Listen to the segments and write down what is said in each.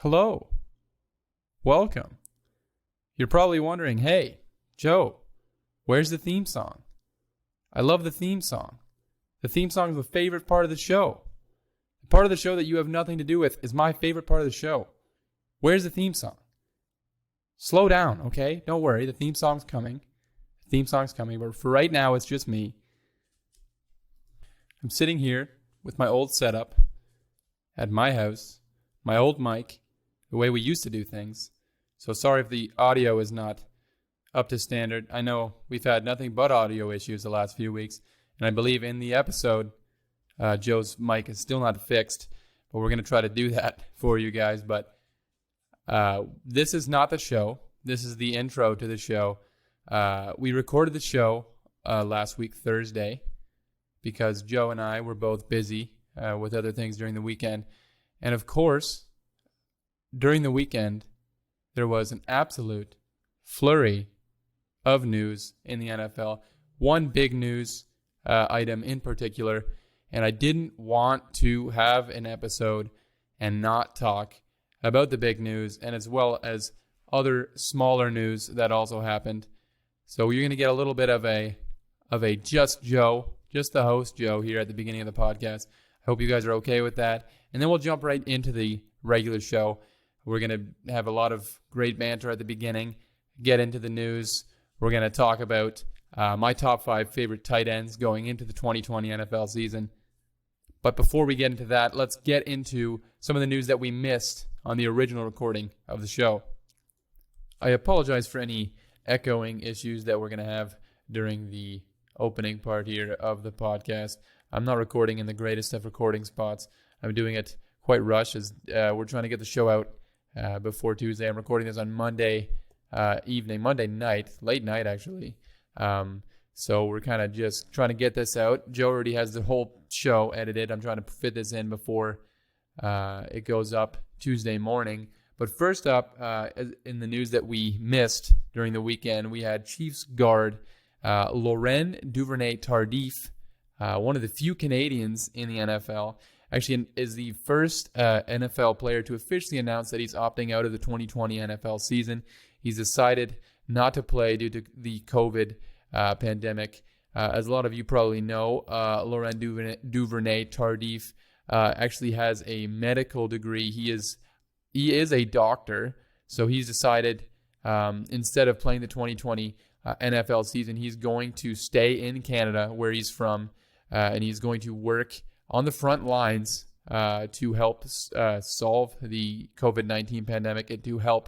Hello. Welcome. You're probably wondering, hey, Joe, where's the theme song? I love the theme song. The theme song is the favorite part of the show. The part of the show that you have nothing to do with is my favorite part of the show. Where's the theme song? Slow down, okay? Don't worry. The theme song's coming. But for right now, it's just me. I'm sitting here with my old setup at my house, my old mic, the way we used to do things. So sorry if the audio is not up to standard. I know we've had nothing but audio issues the last few weeks. And I believe in the episode, Joe's mic is still not fixed. But we're going to try to do that for you guys. But this is not the show. This is the intro to the show. We recorded the show last week, Thursday, because Joe and I were both busy with other things during the weekend. And of course, during the weekend, there was an absolute flurry of news in the NFL. One big news item in particular, and I didn't want to have an episode and not talk about the big news, and as well as other smaller news that also happened. So you're going to get a little bit of a just Joe, just the host Joe here at the beginning of the podcast. I hope you guys are okay with that. And then we'll jump right into the regular show. We're going to have a lot of great banter at the beginning, get into the news. We're going to talk about my top 5 favorite tight ends going into the 2020 NFL season. But before we get into that, let's get into some of the news that we missed on the original recording of the show. I apologize for any echoing issues that we're going to have during the opening part here of the podcast. I'm not recording in the greatest of recording spots. I'm doing it quite rushed as we're trying to get the show out before Tuesday. I'm recording this on Monday night, late night actually. So we're kind of just trying to get this out. Joe already has the whole show edited. I'm trying to fit this in before it goes up Tuesday morning. But first up, in the news that we missed during the weekend, we had Chiefs guard Laurent Duvernay-Tardif, one of the few Canadians in the NFL. Actually, is the first NFL player to officially announce that he's opting out of the 2020 NFL season. He's decided not to play due to the COVID pandemic. As a lot of you probably know, Laurent Duvernay-Tardif actually has a medical degree. He is a doctor, so he's decided instead of playing the 2020 NFL season, he's going to stay in Canada where he's from, and he's going to work on the front lines to help solve the COVID-19 pandemic and to help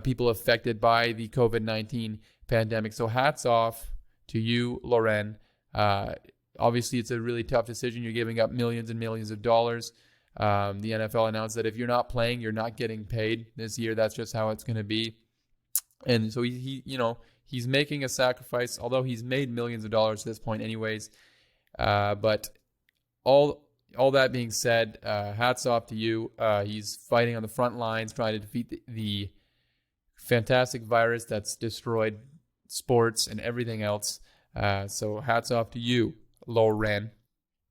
people affected by the COVID-19 pandemic. So hats off to you, Laurent. Obviously, it's a really tough decision. You're giving up millions and millions of dollars. The NFL announced that if you're not playing, you're not getting paid this year. That's just how it's going to be. And so he's making a sacrifice, although he's made millions of dollars at this point anyways. But all that being said, hats off to you. He's fighting on the front lines, trying to defeat the fantastic virus that's destroyed sports and everything else. So hats off to you, Laurent.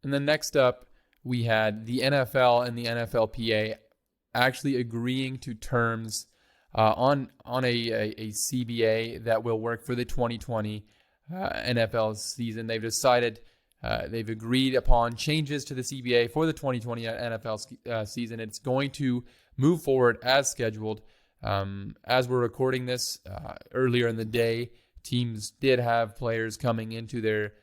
And then next up, we had the NFL and the NFLPA actually agreeing to terms on a CBA that will work for the 2020 NFL season. They've decided, they've agreed upon changes to the CBA for the 2020 NFL season. It's going to move forward as scheduled. As we're recording this earlier in the day, teams did have players coming into their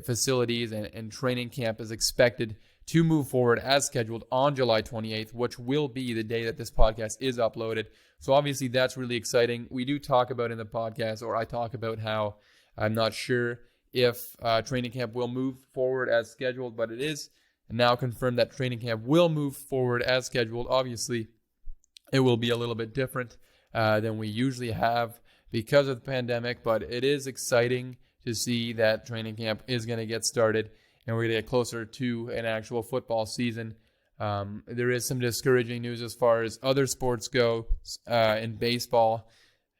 facilities, and training camp is expected to move forward as scheduled on July 28th, which will be the day that this podcast is uploaded. So obviously that's really exciting. We do talk about in the podcast, or I talk about how I'm not sure if training camp will move forward as scheduled, but it is now confirmed that training camp will move forward as scheduled. Obviously, it will be a little bit different than we usually have because of the pandemic, but it is exciting to see that training camp is going to get started and we're going to get closer to an actual football season. There is some discouraging news as far as other sports go. In baseball,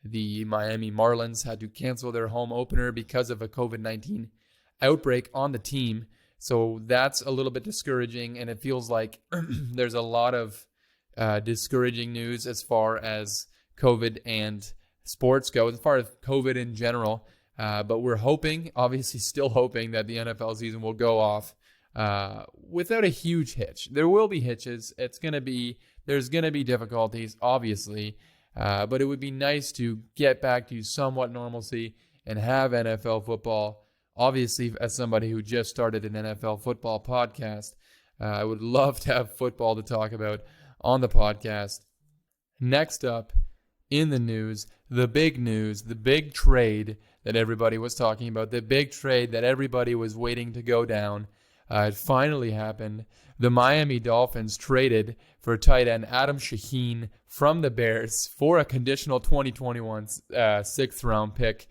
the Miami Marlins had to cancel their home opener because of a COVID-19 outbreak on the team. So that's a little bit discouraging, and it feels like there's a lot of discouraging news as far as COVID and sports go, as far as COVID in general. But we're hoping, obviously still hoping, that the NFL season will go off without a huge hitch. There will be hitches. There's going to be difficulties, obviously. But it would be nice to get back to somewhat normalcy and have NFL football. Obviously, as somebody who just started an NFL football podcast, I would love to have football to talk about on the podcast. Next up in the news, the big trade that everybody was talking about, the big trade that everybody was waiting to go down. It finally happened. The Miami Dolphins traded for tight end Adam Shaheen from the Bears for a conditional 2021 sixth-round pick.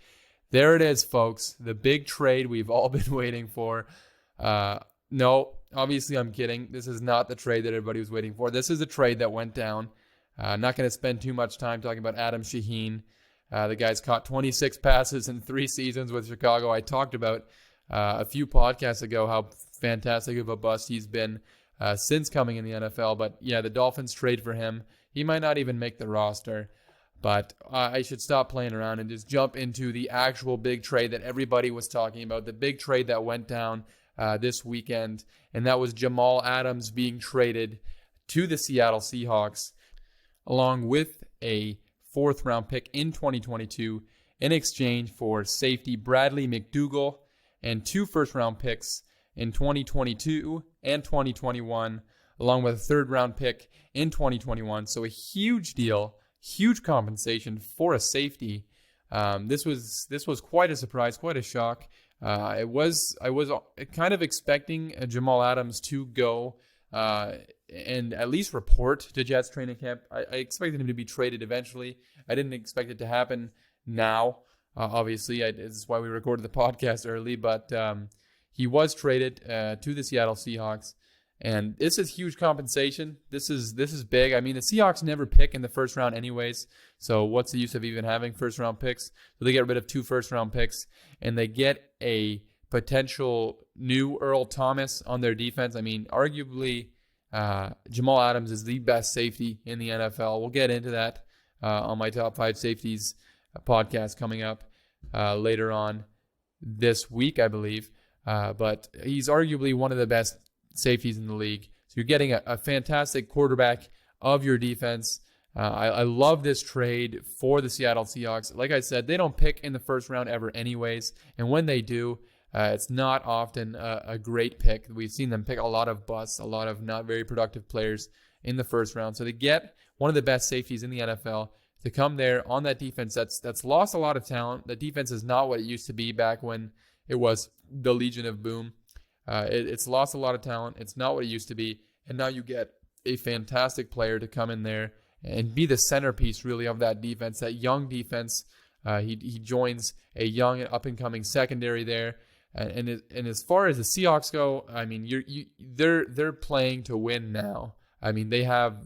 There it is, folks. The big trade we've all been waiting for. No, obviously I'm kidding. This is not the trade that everybody was waiting for. This is a trade that went down. I'm not going to spend too much time talking about Adam Shaheen. The guy's caught 26 passes in 3 seasons with Chicago. I talked about a few podcasts ago how fantastic of a bust he's been since coming in the NFL. But yeah, the Dolphins trade for him. He might not even make the roster. But I should stop playing around and just jump into the actual big trade that everybody was talking about, the big trade that went down this weekend, and that was Jamal Adams being traded to the Seattle Seahawks, along with a 4th-round pick in 2022 in exchange for safety Bradley McDougall and 2 first-round picks in 2022 and 2021, along with a 3rd-round pick in 2021. So a huge deal. Huge compensation for a safety. This was quite a surprise, quite a shock. I was kind of expecting Jamal Adams to go and at least report to Jets training camp. I expected him to be traded eventually. I didn't expect it to happen now. Obviously, this is why we recorded the podcast early. But he was traded to the Seattle Seahawks. And this is huge compensation. This is big. I mean, the Seahawks never pick in the first round anyways. So what's the use of even having first-round picks? So they get rid of 2 first-round picks, and they get a potential new Earl Thomas on their defense. I mean, arguably, Jamal Adams is the best safety in the NFL. We'll get into that on my Top 5 Safeties podcast coming up later on this week, I believe. But he's arguably one of the best safeties in the league. So you're getting a fantastic quarterback of your defense. I love this trade for the Seattle Seahawks. Like I said, they don't pick in the first round ever anyways. And when they do, it's not often a great pick. We've seen them pick a lot of busts, a lot of not very productive players in the first round. So they get one of the best safeties in the NFL to come there on that defense that's lost a lot of talent. The defense is not what it used to be back when it was the Legion of Boom. It's lost a lot of talent. It's not what it used to be. And now you get a fantastic player to come in there and be the centerpiece, really, of that defense, that young defense. He joins a young and up-and-coming secondary there. And as far as the Seahawks go, I mean, they're playing to win now. I mean, they have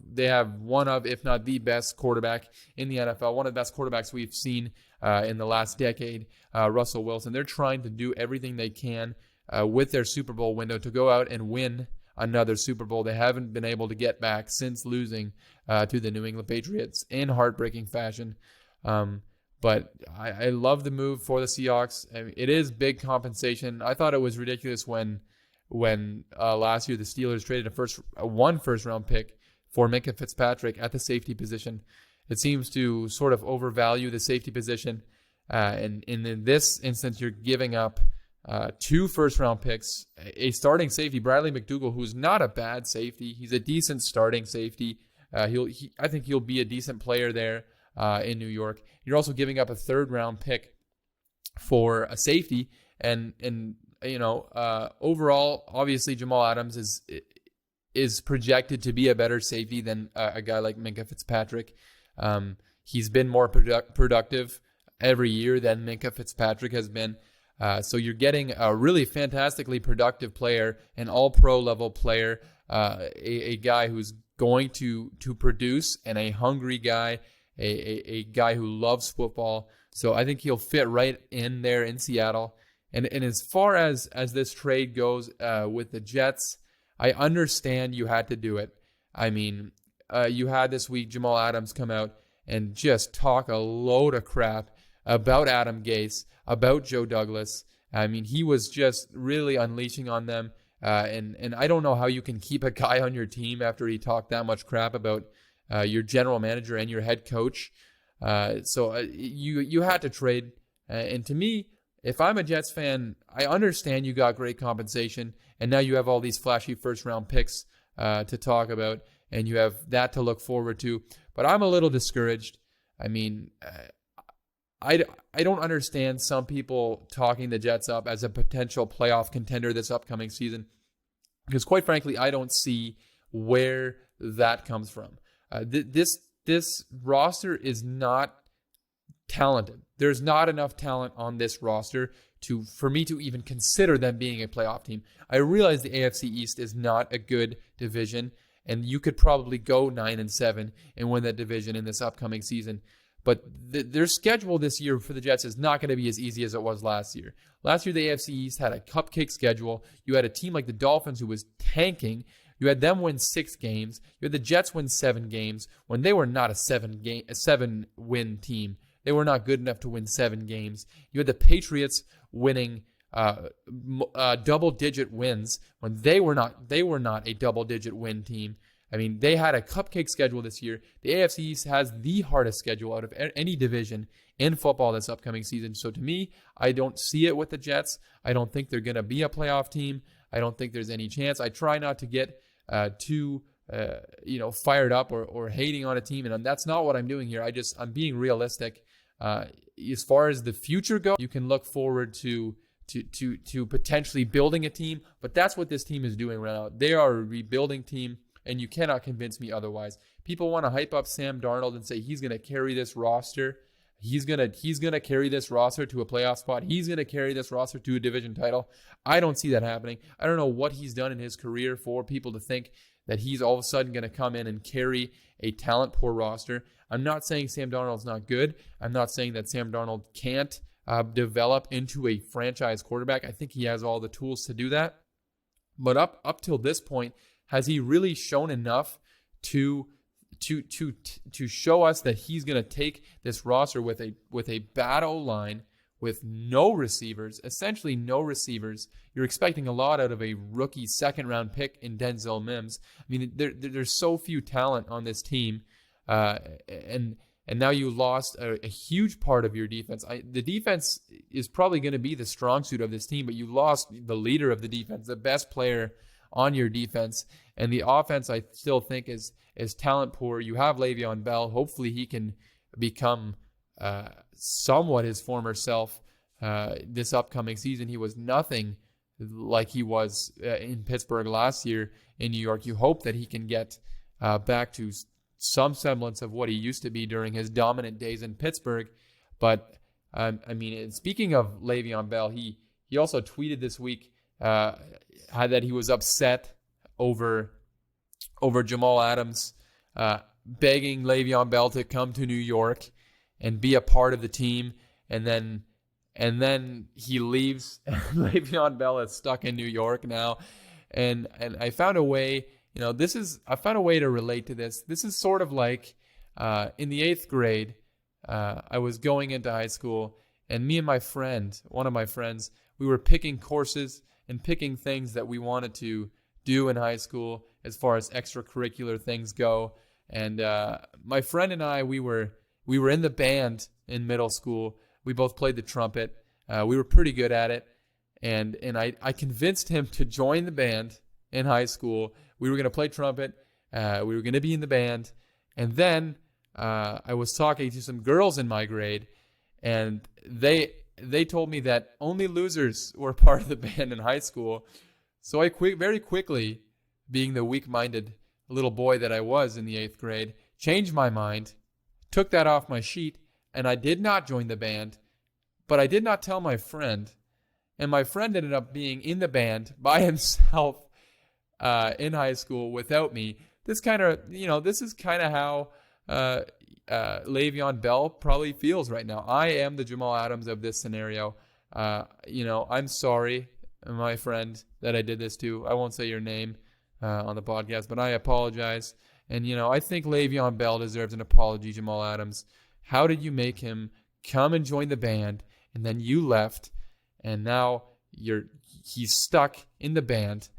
one of, if not the best quarterback in the NFL, one of the best quarterbacks we've seen in the last decade, Russell Wilson. They're trying to do everything they can with their Super Bowl window to go out and win another Super Bowl. They haven't been able to get back since losing to the New England Patriots in heartbreaking fashion. But I love the move for the Seahawks. I mean, it is big compensation. I thought it was ridiculous when last year the Steelers traded one first-round pick for Minkah Fitzpatrick at the safety position. It seems to sort of overvalue the safety position. And in this instance, you're giving up 2 first-round picks, a starting safety, Bradley McDougall, who's not a bad safety. He's a decent starting safety. I think he'll be a decent player there in New York. You're also giving up a 3rd-round pick for a safety, and overall, obviously Jamal Adams is projected to be a better safety than a guy like Minkah Fitzpatrick. He's been more productive every year than Minkah Fitzpatrick has been. So you're getting a really fantastically productive player, an all-pro level player, a guy who's going to produce, and a hungry guy, a guy who loves football. So I think he'll fit right in there in Seattle. And as far as this trade goes with the Jets, I understand you had to do it. I mean, you had this week Jamal Adams come out and just talk a load of crap about Adam Gase, about Joe Douglas. I mean, he was just really unleashing on them. And I don't know how you can keep a guy on your team after he talked that much crap about your general manager and your head coach. So you had to trade. And to me, if I'm a Jets fan, I understand you got great compensation, and now you have all these flashy first-round picks to talk about, and you have that to look forward to. But I'm a little discouraged. I mean, I don't understand some people talking the Jets up as a potential playoff contender this upcoming season, because quite frankly, I don't see where that comes from. This roster is not talented. There's not enough talent on this roster for me to even consider them being a playoff team. I realize the AFC East is not a good division, and you could probably go 9-7 and win that division in this upcoming season. But their schedule this year for the Jets is not going to be as easy as it was last year. Last year, the AFC East had a cupcake schedule. You had a team like the Dolphins who was tanking. You had them win 6 games. You had the Jets win 7 games when they were not a 7-win team. They were not good enough to win 7 games. You had the Patriots winning double-digit wins when they were not a double-digit win team. I mean, they had a cupcake schedule this year. The AFC East has the hardest schedule out of any division in football this upcoming season. So to me, I don't see it with the Jets. I don't think they're going to be a playoff team. I don't think there's any chance. I try not to get too fired up or hating on a team, and that's not what I'm doing here. I'm being realistic. As far as the future goes, you can look forward to potentially building a team, but that's what this team is doing right now. They are a rebuilding team, and you cannot convince me otherwise. People want to hype up Sam Darnold and say he's going to carry this roster. He's gonna carry this roster to a playoff spot. He's gonna carry this roster to a division title. I don't see that happening. I don't know what he's done in his career for people to think that he's all of a sudden going to come in and carry a talent-poor roster. I'm not saying Sam Darnold's not good. I'm not saying that Sam Darnold can't develop into a franchise quarterback. I think he has all the tools to do that. But up till this point, has he really shown enough to show us that he's going to take this roster with a bad O-line, with no receivers, essentially no receivers? You're expecting a lot out of a rookie second-round pick in Denzel Mims. I mean, there's so few talent on this team, and now you lost a huge part of your defense. The defense is probably going to be the strong suit of this team, but you lost the leader of the defense, the best player on your defense, and the offense I still think is talent poor. You have Le'Veon Bell. Hopefully he can become somewhat his former self this upcoming season. He was nothing like he was in Pittsburgh last year in New York. You hope that he can get back to some semblance of what he used to be during his dominant days in Pittsburgh. But, I mean, speaking of Le'Veon Bell, he also tweeted this week that he was upset over Jamal Adams begging Le'Veon Bell to come to New York and be a part of the team, and then he leaves. Le'Veon Bell is stuck in New York now, and I found a way. I found a way to relate to this. This is sort of like in the 8th grade. I was going into high school, and me and one of my friends, we were picking courses and picking things that we wanted to do in high school as far as extracurricular things go. And my friend and I, we were in the band in middle school. We both played the trumpet. We were pretty good at it. And I convinced him to join the band in high school. We were going to play trumpet. We were going to be in the band. And then I was talking to some girls in my grade, and they told me that only losers were part of the band in high school. So I very quickly, being the weak-minded little boy that I was in the 8th grade, changed my mind, took that off my sheet, and I did not join the band. But I did not tell my friend, and my friend ended up being in the band by himself in high school without me. This is kind of how Le'Veon Bell probably feels right now. I am the Jamal Adams of this scenario. I'm sorry, my friend, that I did this to. I won't say your name on the podcast, but I apologize. And, I think Le'Veon Bell deserves an apology, Jamal Adams. How did you make him come and join the band, and then you left, and now he's stuck in the band,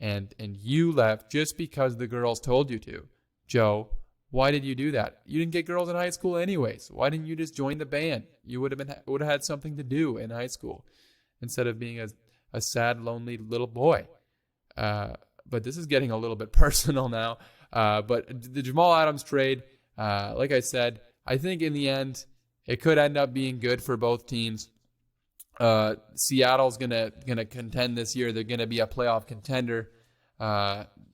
and you left just because the girls told you to? Joe, why did you do that? You didn't get girls in high school anyways. Why didn't you just join the band? You would have had something to do in high school instead of being a sad, lonely little boy. But this is getting a little bit personal now. But the Jamal Adams trade, like I said, I think in the end it could end up being good for both teams. Seattle's gonna contend this year. They're gonna be a playoff contender.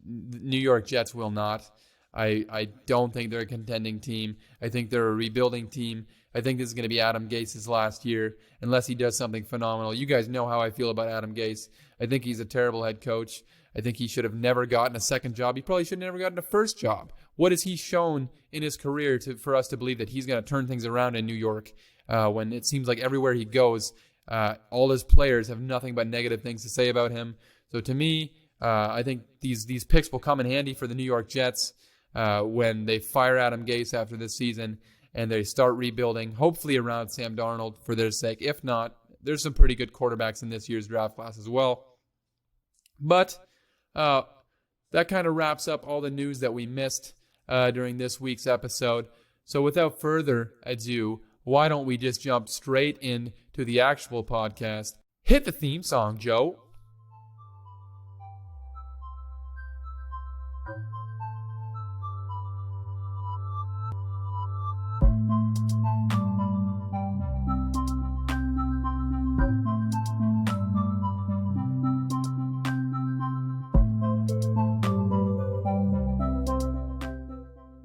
New York Jets will not. I don't think they're a contending team. I think they're a rebuilding team. I think this is going to be Adam Gase's last year, unless he does something phenomenal. You guys know how I feel about Adam Gase. I think he's a terrible head coach. I think he should have never gotten a second job. He probably should have never gotten a first job. What has he shown in his career for us to believe that he's going to turn things around in New York when it seems like everywhere he goes, all his players have nothing but negative things to say about him? So to me, I think these picks will come in handy for the New York Jets when they fire Adam Gase after this season and they start rebuilding, hopefully around Sam Darnold for their sake. If not, there's some pretty good quarterbacks in this year's draft class as well. But that kind of wraps up all the news that we missed during this week's episode. So without further ado, why don't we just jump straight into the actual podcast? Hit the theme song, Joe.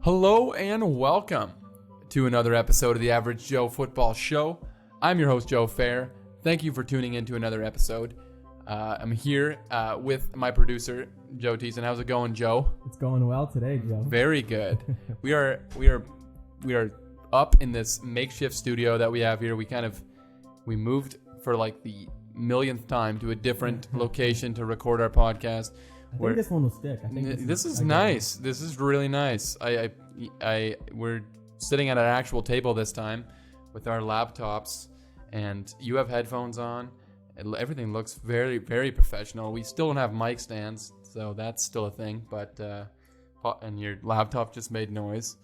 Hello and welcome to another episode of the Average Joe Football Show. I'm your host, Joe Fair. Thank you for tuning in to another episode. I'm here with my producer, Joe Thiessen. How's it going, Joe? It's going well today, Joe. Very good. We are up in this makeshift studio that we have here. We moved for like the millionth time to a different location to record our podcast. I think this one will stick. I think this is nice. This is really nice. We're sitting at an actual table this time with our laptops, and you have headphones on. Everything looks very, very professional. We still don't have mic stands, so that's still a thing. But and your laptop just made noise.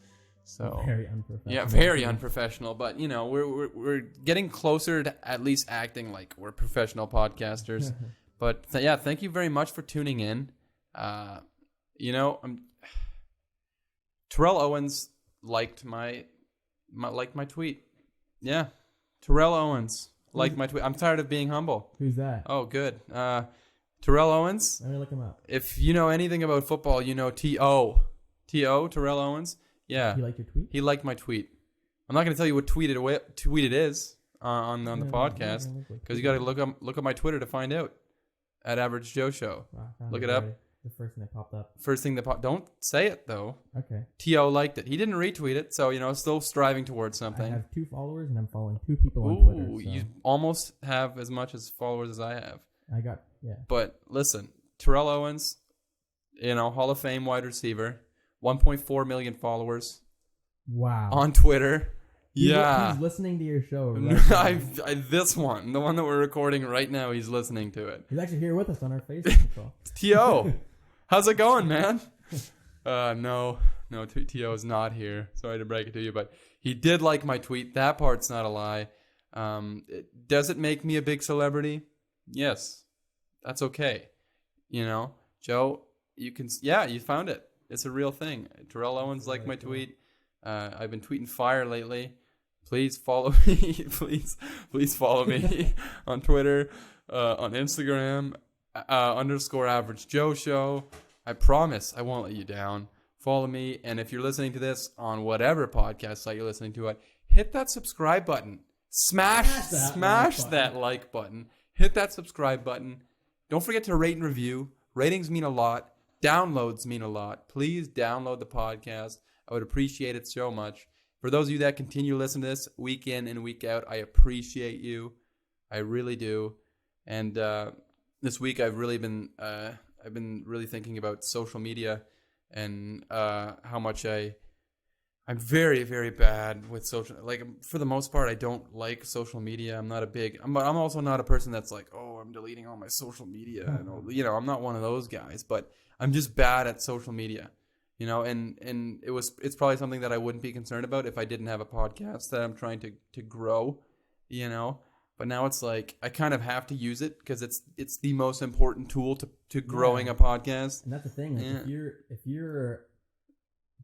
So very unprofessional. Yeah, very unprofessional. But we're getting closer to at least acting like we're professional podcasters. But thank you very much for tuning in. Terrell Owens liked my tweet. Yeah, Terrell Owens liked my tweet. I'm tired of being humble. Who's that? Oh, good. Terrell Owens. Let me look him up. If you know anything about football, you know T.O. Terrell Owens. Yeah. He liked your tweet? He liked my tweet. I'm not going to tell you what tweet it is on the podcast because you got to look up my Twitter to find out. At Average Joe Show. Wow, look it up. The first thing that popped up. Don't say it though. Okay. T.O. liked it. He didn't retweet it, so still striving towards something. I have 2 followers and I'm following 2 people on Twitter. Ooh, you almost have as much as followers as I have. Yeah. But listen, Terrell Owens, Hall of Fame wide receiver, 1.4 million followers. Wow. On Twitter. Yeah. He's listening to your show. Right this one, the one that we're recording right now, he's listening to it. He's actually here with us on our Facebook call. T.O., how's it going, man? No, T.O. is not here. Sorry to break it to you, but he did like my tweet. That part's not a lie. Does it make me a big celebrity? Yes. That's okay. Joe, you found it. It's a real thing. Terrell Owens liked my tweet. I've been tweeting fire lately. Please follow me. please follow me on Twitter, on Instagram, _Average Joe Show. I promise I won't let you down. Follow me, and if you're listening to this on whatever podcast site you're listening to it, hit that subscribe button. Smash that like button. Hit that subscribe button. Don't forget to rate and review. Ratings mean a lot. Downloads mean a lot. Please download the podcast. I would appreciate it so much. For those of you that continue to listen to this week in and week out, I appreciate you. I really do. And this week I've been really thinking about social media and how much I'm very, very bad with social. Like, for the most part, I don't like social media. I'm also not a person that's like, oh, I'm deleting all my social media. And, you know, I'm not one of those guys. But I'm just bad at social media, you know. And it's probably something that I wouldn't be concerned about if I didn't have a podcast that I'm trying to grow, you know. But now it's like I kind of have to use it because it's the most important tool to growing a podcast. And that's the thing. Like, if you're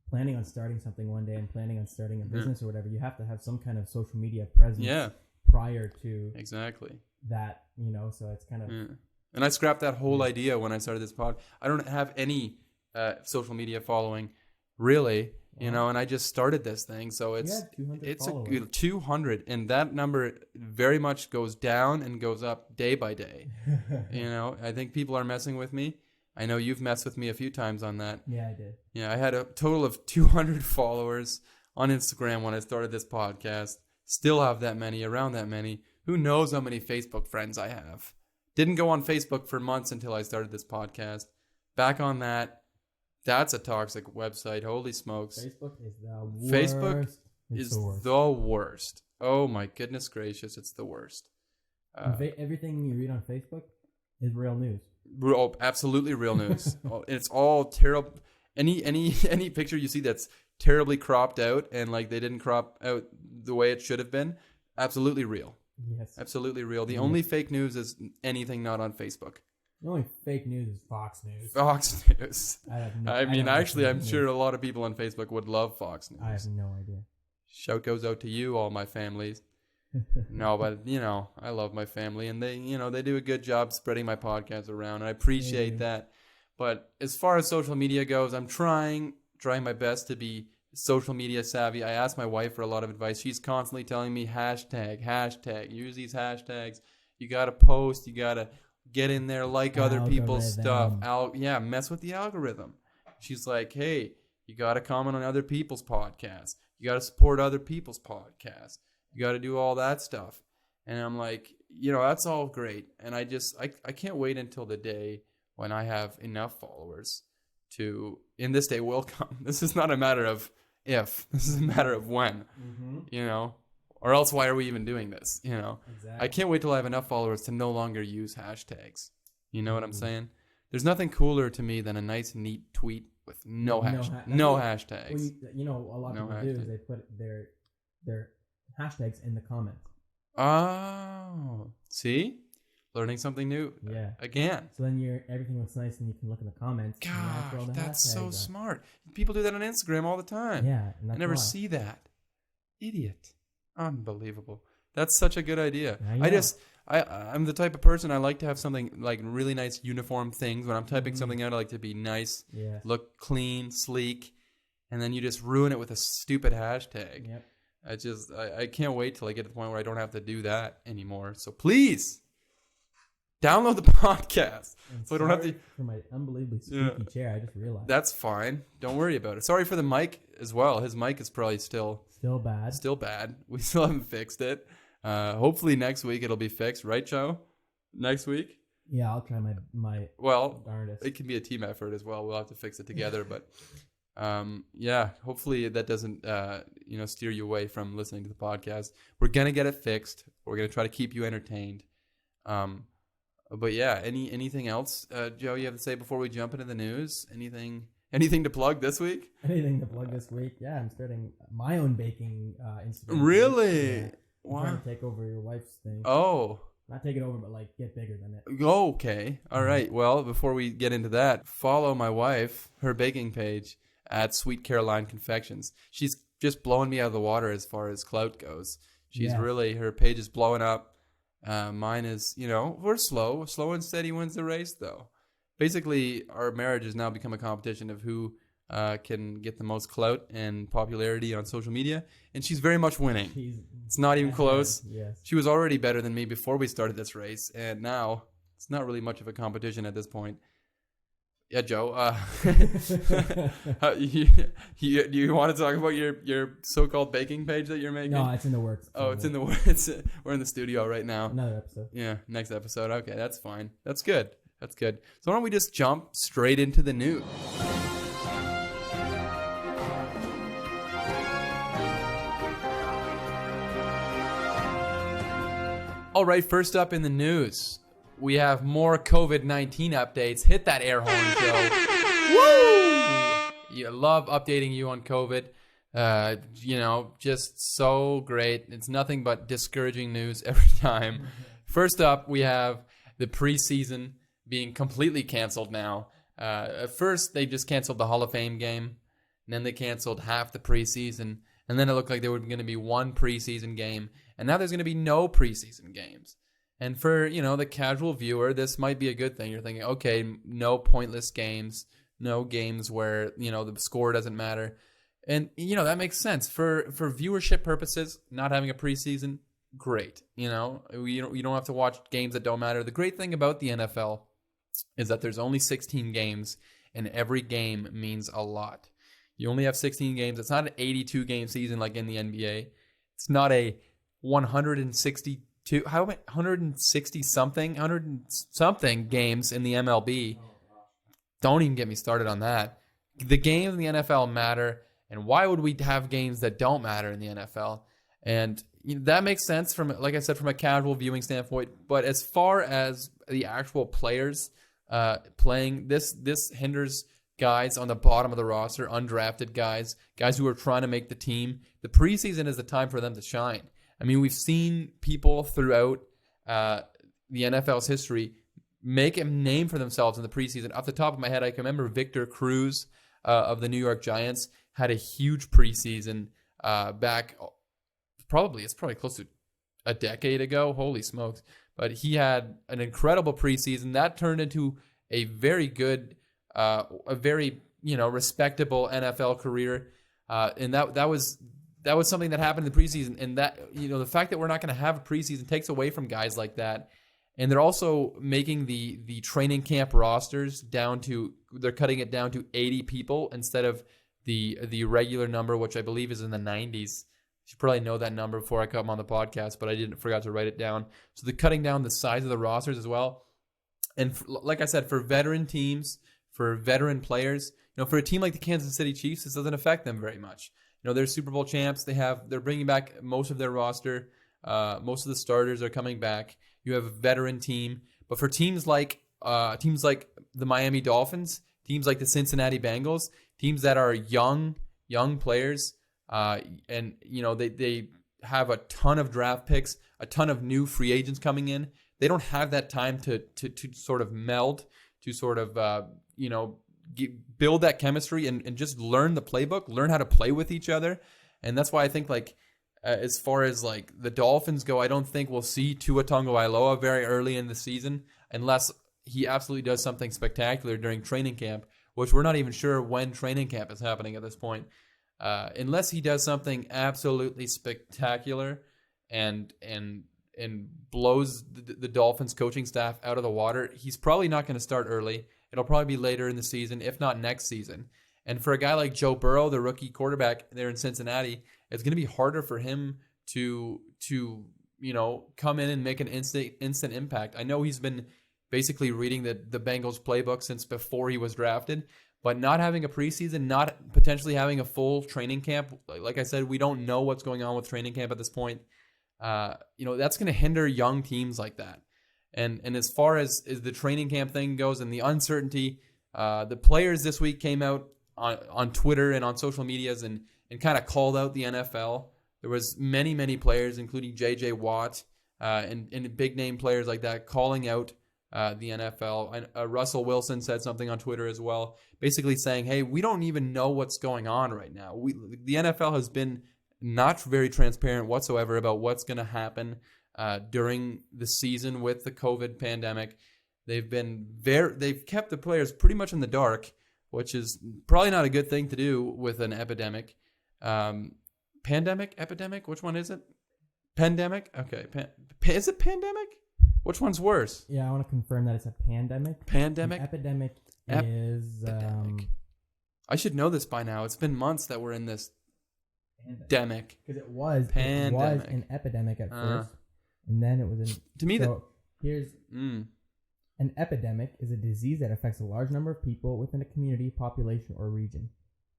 planning on starting something one day and planning on starting a business or whatever, you have to have some kind of social media presence prior to that, you know. So it's kind of and I scrapped that whole idea when I started this pod. I don't have any social media following, really, you know, and I just started this thing. So it's 200, and that number very much goes down and goes up day by day. You know, I think people are messing with me. I know you've messed with me a few times on that. Yeah, I did. Yeah, I had a total of 200 followers on Instagram when I started this podcast. Still have that many, around that many. Who knows how many Facebook friends I have? Didn't go on Facebook for months until I started this podcast. Back on that. That's a toxic website. Holy smokes. Facebook is the worst. Facebook is the worst. Oh my goodness gracious, it's the worst. Everything you read on Facebook is real news. Oh, absolutely real news. It's all terrible. Any picture you see that's terribly cropped out and like they didn't crop out the way it should have been, absolutely real. Yes. Absolutely real. The only fake news is anything not on Facebook. The only fake news is Fox News. Fox News. I'm sure a lot of people on Facebook would love Fox News. I have no idea. Shout goes out to you, all my families. No, but you know, I love my family, and they do a good job spreading my podcast around, and I appreciate that. But as far as social media goes, I'm trying my best to be social media savvy. I asked my wife for a lot of advice. She's constantly telling me hashtag, use these hashtags. You got to post, you got to get in there, like other people's stuff. Mess with the algorithm. She's like, hey, you got to comment on other people's podcasts. You got to support other people's podcasts. You got to do all that stuff. And I'm like, you know, that's all great. And I can't wait until the day when I have enough followers and this day will come. This is not a matter of if, this is a matter of when, you know, or else why are we even doing this? You know, exactly. I can't wait till I have enough followers to no longer use hashtags. You know what I'm saying? There's nothing cooler to me than a nice, neat tweet with no hashtags. You know, a lot of people do is they put their hashtags in the comments. Oh, see? Learning something new. Yeah. Again. So then everything looks nice and you can look in the comments. Gosh, that's so smart. People do that on Instagram all the time. Yeah. I never see that. Idiot. Unbelievable. That's such a good idea. I'm the type of person, I like to have something like really nice uniform things. When I'm typing something out, I like to be nice, look clean, sleek, and then you just ruin it with a stupid hashtag. Yep. I can't wait till I get to the point where I don't have to do that anymore. So please download the podcast. So I don't have to. For my unbelievably squeaky chair, I just realized. That's fine. Don't worry about it. Sorry for the mic as well. His mic is probably still bad. Still bad. We still haven't fixed it. Hopefully next week it'll be fixed, right, Joe? Next week? Yeah, I'll try my darndest. It can be a team effort as well. We'll have to fix it together, but hopefully that doesn't steer you away from listening to the podcast. We're gonna get it fixed. We're gonna try to keep you entertained. But yeah, anything else, Joe, you have to say before we jump into the news? Anything to plug this week? Anything to plug this week? Yeah, I'm starting my own baking Instagram. Really? Yeah. Wow. I'm trying to take over your wife's thing. Oh. Not take it over, but like get bigger than it. Okay. All right. Well, before we get into that, follow my wife, her baking page at Sweet Caroline Confections. She's just blowing me out of the water as far as clout goes. She's really, her page is blowing up. Mine is, we're slow. Slow and steady wins the race, though. Basically, our marriage has now become a competition of who can get the most clout and popularity on social media, and she's very much winning. It's not even close. Yes. She was already better than me before we started this race, and now it's not really much of a competition at this point. Yeah, Joe. You want to talk about your so-called baking page that you're making? No, it's in the works. It's in the works. We're in the studio right now. Another episode. Yeah, next episode. Okay, that's fine. That's good. So why don't we just jump straight into the news? All right, first up in the news, we have more COVID-19 updates. Hit that air horn, Joe. Woo! You love updating you on COVID. Just so great. It's nothing but discouraging news every time. First up, we have the preseason being completely canceled now. At first, they just canceled the Hall of Fame game. And then they canceled half the preseason. And then it looked like there was going to be one preseason game. And now there's going to be no preseason games. And for, the casual viewer, this might be a good thing. You're thinking, okay, no pointless games, no games where, the score doesn't matter. And, that makes sense. For viewership purposes, not having a preseason, great. You don't have to watch games that don't matter. The great thing about the NFL is that there's only 16 games, and every game means a lot. You only have 16 games. It's not an 82-game season like in the NBA. It's not a 160 something games in the MLB. Don't even get me started on that. The games in the NFL matter, and why would we have games that don't matter in the NFL? And that makes sense from, like I said, from a casual viewing standpoint. But as far as the actual players playing, this hinders guys on the bottom of the roster, undrafted guys who are trying to make the team. The preseason is the time for them to shine. I mean, we've seen people throughout the NFL's history make a name for themselves in the preseason. Off the top of my head, I can remember Victor Cruz of the New York Giants had a huge preseason back. It's probably close to a decade ago. Holy smokes! But he had an incredible preseason that turned into a very good, a very respectable NFL career, and that was something that happened in the preseason. And that the fact that we're not going to have a preseason takes away from guys like that. And they're also making the training camp rosters they're cutting it down to 80 people instead of the regular number, which I believe is in the 90s. You should probably know that number before I come on the podcast, but I forgot to write it down. So they're cutting down the size of the rosters as well. And like I said, for veteran teams, for veteran players, for a team like the Kansas City Chiefs, this doesn't affect them very much. They're Super Bowl champs. They're bringing back most of their roster. Most of the starters are coming back. You have a veteran team, but for teams like the Miami Dolphins, teams like the Cincinnati Bengals, teams that are young players, and they have a ton of draft picks, a ton of new free agents coming in. They don't have that time to sort of meld, to sort of build that chemistry and just learn the playbook, learn how to play with each other. And that's why I think as far as the Dolphins go, I don't think we'll see Tua Tagovailoa very early in the season unless he absolutely does something spectacular during training camp, which we're not even sure when training camp is happening at this point. Unless he does something absolutely spectacular and blows the Dolphins coaching staff out of the water, he's probably not going to start early. It'll probably be later in the season, if not next season. And for a guy like Joe Burrow, the rookie quarterback there in Cincinnati, it's going to be harder for him to come in and make an instant impact. I know he's been basically reading the Bengals playbook since before he was drafted, but not having a preseason, not potentially having a full training camp, like I said, we don't know what's going on with training camp at this point. That's going to hinder young teams like that. And as far as the training camp thing goes and the uncertainty, the players this week came out on Twitter and on social medias and kind of called out the NFL. There was many players, including J.J. Watt and big name players like that, calling out the NFL. And Russell Wilson said something on Twitter as well, basically saying, hey, we don't even know what's going on right now. The NFL has been not very transparent whatsoever about what's going to happen during the season with the COVID pandemic. They've kept the players pretty much in the dark, which is probably not a good thing to do with an epidemic. Pandemic? Epidemic? Which one is it? Pandemic? Okay. Is it pandemic? Which one's worse? Yeah, I want to confirm that it's a pandemic. Pandemic? An epidemic is... I should know this by now. It's been months that we're in this pandemic. Because it was an epidemic at first, and then it was an... To me, here's... An epidemic is a disease that affects a large number of people within a community, population, or region.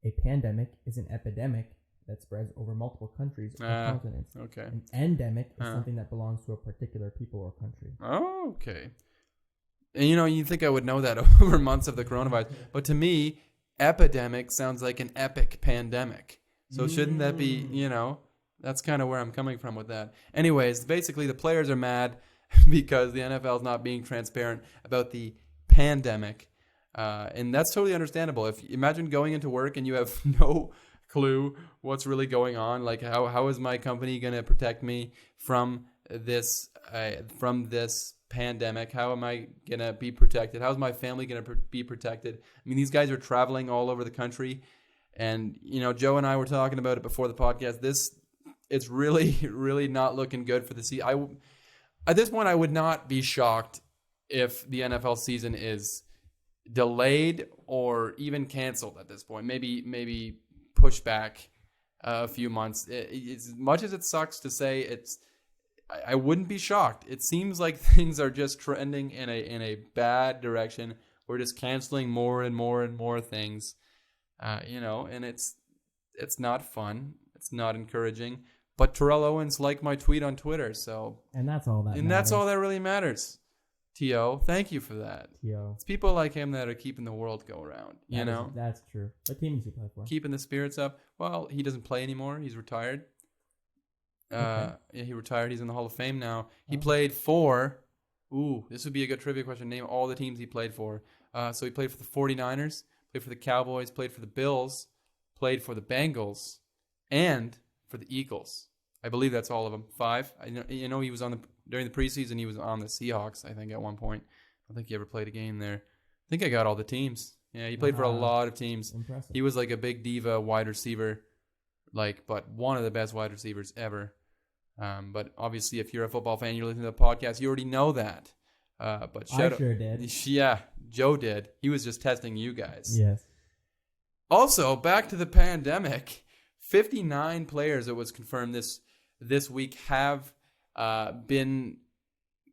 A pandemic is an epidemic that spreads over multiple countries or continents. Okay. An endemic is something that belongs to a particular people or country. Oh, okay. And you think I would know that over months of the coronavirus, but to me, epidemic sounds like an epic pandemic. So shouldn't that be, that's kind of where I'm coming from with that. Anyways, basically the players are mad because the NFL is not being transparent about the pandemic. And that's totally understandable. If imagine going into work and you have no clue what's really going on, like how is my company going to protect me from this pandemic? How am I going to be protected? How's my family going to be protected? I mean, these guys are traveling all over the country. And, Joe and I were talking about it before the podcast. It's really, really not looking good for the season. At this point, I would not be shocked if the NFL season is delayed or even canceled at this point. Maybe pushed back a few months. As much as it sucks to say, I wouldn't be shocked. It seems like things are just trending in a bad direction. We're just canceling more and more and more things. And it's not fun. It's not encouraging. But Terrell Owens liked my tweet on Twitter, so and that's all that. And matters. That's all that really matters. T.O., thank you for that. T.O. It's people like him that are keeping the world go around. That's true. What team does he play for? Keeping the spirits up. Well, he doesn't play anymore. He's retired. Okay. Yeah, he retired. He's in the Hall of Fame now. He played for. This would be a good trivia question. Name all the teams he played for. So he played for the 49ers. Played for the Cowboys, played for the Bills, played for the Bengals, and for the Eagles. I believe that's all of them. 5. I know he was during the preseason. He was on the Seahawks, I think, at one point. I don't think he ever played a game there. I think I got all the teams. Yeah, he played for a lot of teams. Impressive. He was like a big diva wide receiver, but one of the best wide receivers ever. But obviously, if you're a football fan, you're listening to the podcast, you already know that. But I sure did. Yeah, Joe did. He was just testing you guys. Yes. Also, back to the pandemic. 59 players, it was confirmed this week, have been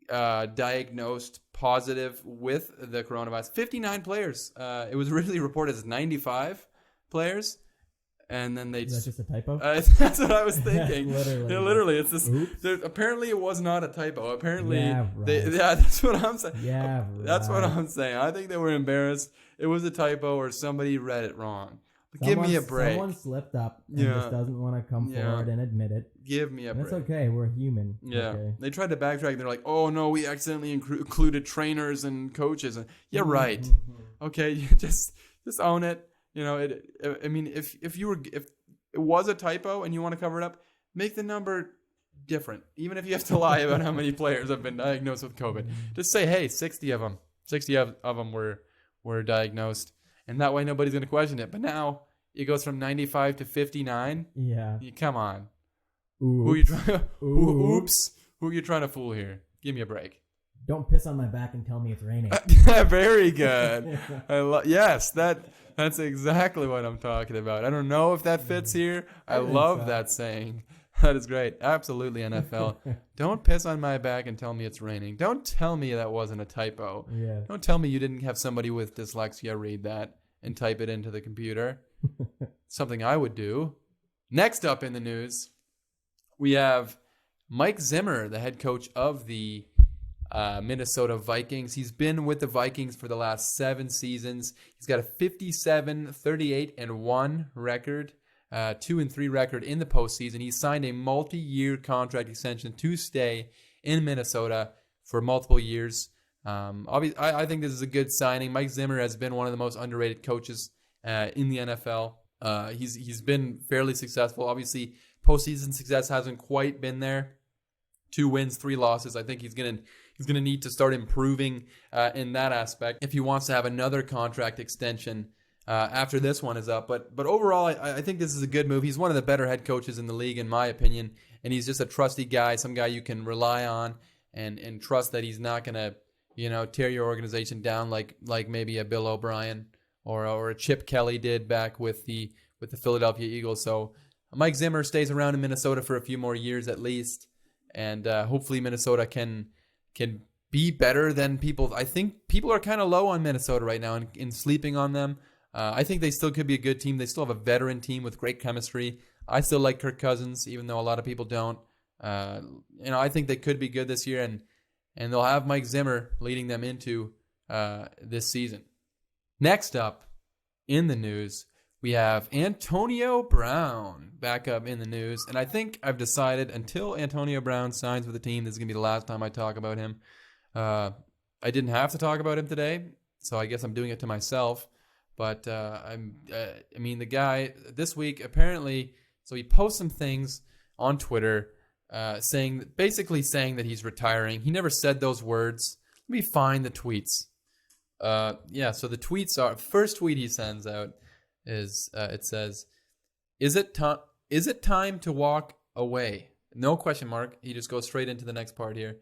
diagnosed positive with the coronavirus. 59 players. It was originally reported as 95 players. And then Is that just a typo? That's what I was thinking. Literally. It's this. Apparently, it was not a typo. Apparently, right. that's what I'm saying. Yeah, that's what I'm saying. I think they were embarrassed. It was a typo, or somebody read it wrong. Give me a break. Someone slipped up and just doesn't want to come forward and admit it. Give me a break. That's okay. We're human. Yeah. Okay. They tried to backtrack. They're like, "Oh no, we accidentally included trainers and coaches." And right. Okay, just own it. I mean, if it was a typo and you want to cover it up, make the number different. Even if you have to lie about how many players have been diagnosed with COVID, just say, hey, 60 of them were diagnosed, and that way nobody's going to question it. But now it goes from 95 to 59. Yeah. Come on. Oops. Who are you trying to fool here? Give me a break. Don't piss on my back and tell me it's raining. Very good. Yes, that's exactly what I'm talking about. I don't know if that fits here. I love that saying. That is great. Absolutely, NFL. Don't piss on my back and tell me it's raining. Don't tell me that wasn't a typo. Yeah. Don't tell me you didn't have somebody with dyslexia read that and type it into the computer. Something I would do. Next up in the news, we have Mike Zimmer, the head coach of the Minnesota Vikings. He's been with the Vikings for the last 7 seasons. He's got a 57, 38, and 1 record, 2-3 record in the postseason. He signed a multi-year contract extension to stay in Minnesota for multiple years. Obviously, I think this is a good signing. Mike Zimmer has been one of the most underrated coaches in the NFL. He's been fairly successful. Obviously, postseason success hasn't quite been there. 2 wins, 3 losses. I think he's gonna need to start improving in that aspect if he wants to have another contract extension after this one is up. But overall, I think this is a good move. He's one of the better head coaches in the league, in my opinion, and he's just a trusty guy, some guy you can rely on and trust that he's not gonna tear your organization down like maybe a Bill O'Brien or a Chip Kelly did back with the Philadelphia Eagles. So Mike Zimmer stays around in Minnesota for a few more years at least. And hopefully Minnesota can be better than people. I think people are kind of low on Minnesota right now in sleeping on them. I think they still could be a good team. They still have a veteran team with great chemistry. I still like Kirk Cousins, even though a lot of people don't. I think they could be good this year, and they'll have Mike Zimmer leading them into this season. Next up in the news, we have Antonio Brown back up in the news. And I think I've decided until Antonio Brown signs with the team, this is going to be the last time I talk about him. I didn't have to talk about him today, so I guess I'm doing it to myself. But the guy this week apparently, so he posts some things on Twitter basically saying that he's retiring. He never said those words. Let me find the tweets. So the tweets are, first tweet he sends out is it says, is it time to walk away? No question mark. He just goes straight into the next part here.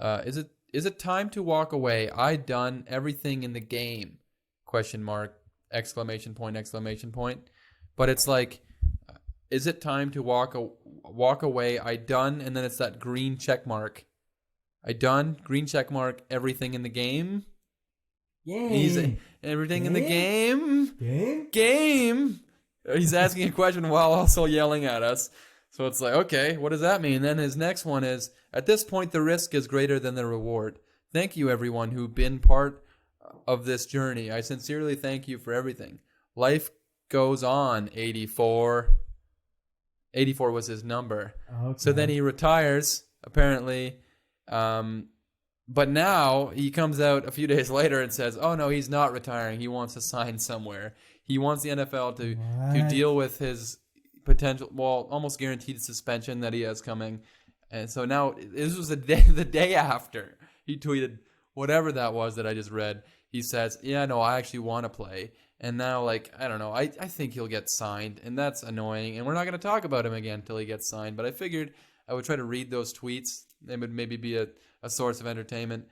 Is it time to walk away? I done everything in the game? Question mark, exclamation point. But it's like, is it time to walk away? I done, and then it's that green check mark. I done, green check mark, everything in the game. Everything in the game. He's asking a question while also yelling at us. So it's like, okay, what does that mean? Then his next one is, at this point, the risk is greater than the reward. Thank you, everyone who've been part of this journey. I sincerely thank you for everything. Life goes on, 84. 84 was his number. Okay. So then he retires, apparently. But now he comes out a few days later and says, oh, no, he's not retiring. He wants to sign somewhere. He wants the NFL to deal with his potential, almost guaranteed suspension that he has coming. And so now, this was the day after he tweeted whatever that was that I just read. He says, yeah, no, I actually want to play. And now, I don't know, I think he'll get signed, and that's annoying. And we're not going to talk about him again until he gets signed. But I figured I would try to read those tweets. They would maybe be a source of entertainment.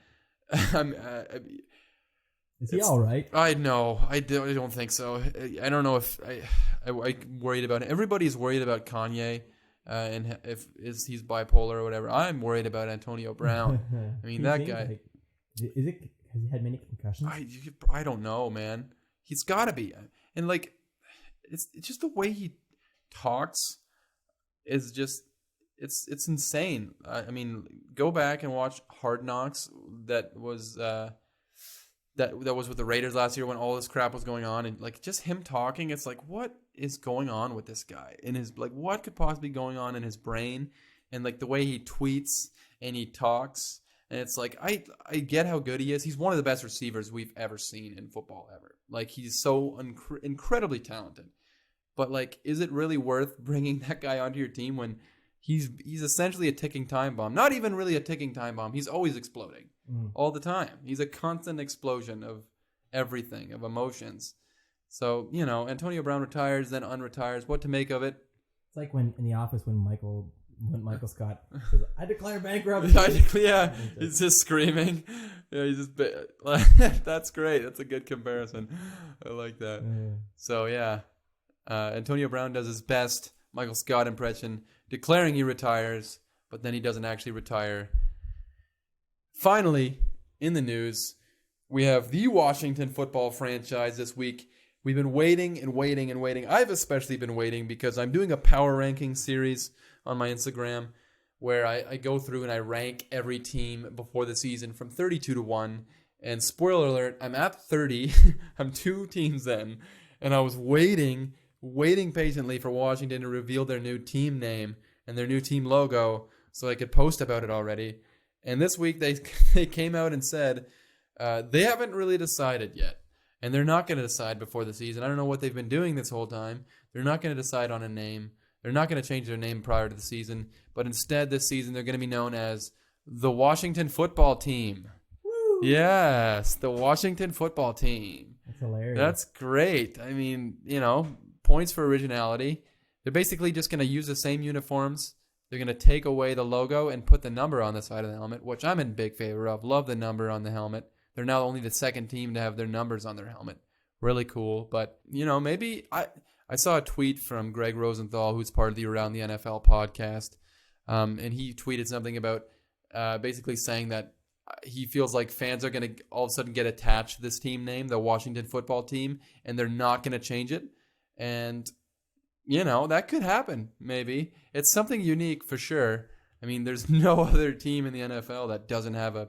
Is he all right? I know. I don't think so. I don't know if I'm worried about it. Everybody's worried about Kanye and if he's bipolar or whatever. I'm worried about Antonio Brown. I mean, that guy. Has he had many concussions? I don't know, man. He's got to be. And it's just the way he talks is just, it's insane. I mean, go back and watch Hard Knocks. That was that was with the Raiders last year when all this crap was going on, and just him talking, it's like, what is going on with this guy? In his what could possibly be going on in his brain? And the way he tweets and he talks, and it's like, I get how good he is. He's one of the best receivers we've ever seen in football ever. He's so incredibly talented. But is it really worth bringing that guy onto your team when he's essentially a ticking time bomb? Not even really a ticking time bomb. He's always exploding all the time. He's a constant explosion of everything, of emotions. So, Antonio Brown retires, then unretires. What to make of it? It's like when in The Office when Michael Scott says, I declare bankruptcy. Yeah, he's just screaming. Yeah, he's just that's great. That's a good comparison. I like that. Yeah. So, yeah. Antonio Brown does his best Michael Scott impression, declaring he retires, but then he doesn't actually retire. Finally, in the news, we have the Washington football franchise this week. We've been waiting and waiting and waiting. I've especially been waiting because I'm doing a power ranking series on my Instagram where I go through and I rank every team before the season from 32 to 1. And spoiler alert, I'm at 30. I'm 2 teams in. And I was waiting patiently for Washington to reveal their new team name and their new team logo so I could post about it already. And this week they came out and said they haven't really decided yet. And they're not going to decide before the season. I don't know what they've been doing this whole time. They're not going to decide on a name. They're not going to change their name prior to the season. But instead this season they're going to be known as the Washington football team. Woo! Yes, the Washington football team. That's hilarious. That's great. I mean, points for originality. They're basically just going to use the same uniforms. They're going to take away the logo and put the number on the side of the helmet, which I'm in big favor of. Love the number on the helmet. They're now only the second team to have their numbers on their helmet. Really cool. But, maybe I saw a tweet from Greg Rosenthal, who's part of the Around the NFL podcast, and he tweeted something about basically saying that he feels like fans are going to all of a sudden get attached to this team name, the Washington football team, and they're not going to change it. And that could happen. Maybe it's something unique for sure. I mean, there's no other team in the NFL that doesn't have a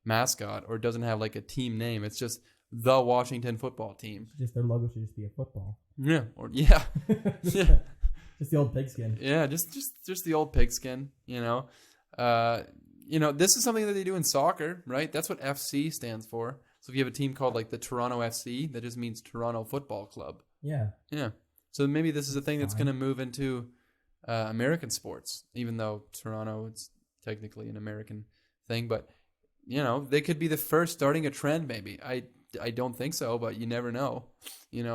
mascot or doesn't have like a team name. It's just the Washington football team. Just their logo should just be a football. Yeah. Yeah. Just the old pigskin. Yeah. Just the old pigskin. This is something that they do in soccer, right? That's what FC stands for. So if you have a team called like the Toronto FC, that just means Toronto Football Club. Yeah. Yeah. So maybe this is a thing that's going to move into American sports, even though Toronto is technically an American thing. But, they could be the first starting a trend maybe. I don't think so, but you never know.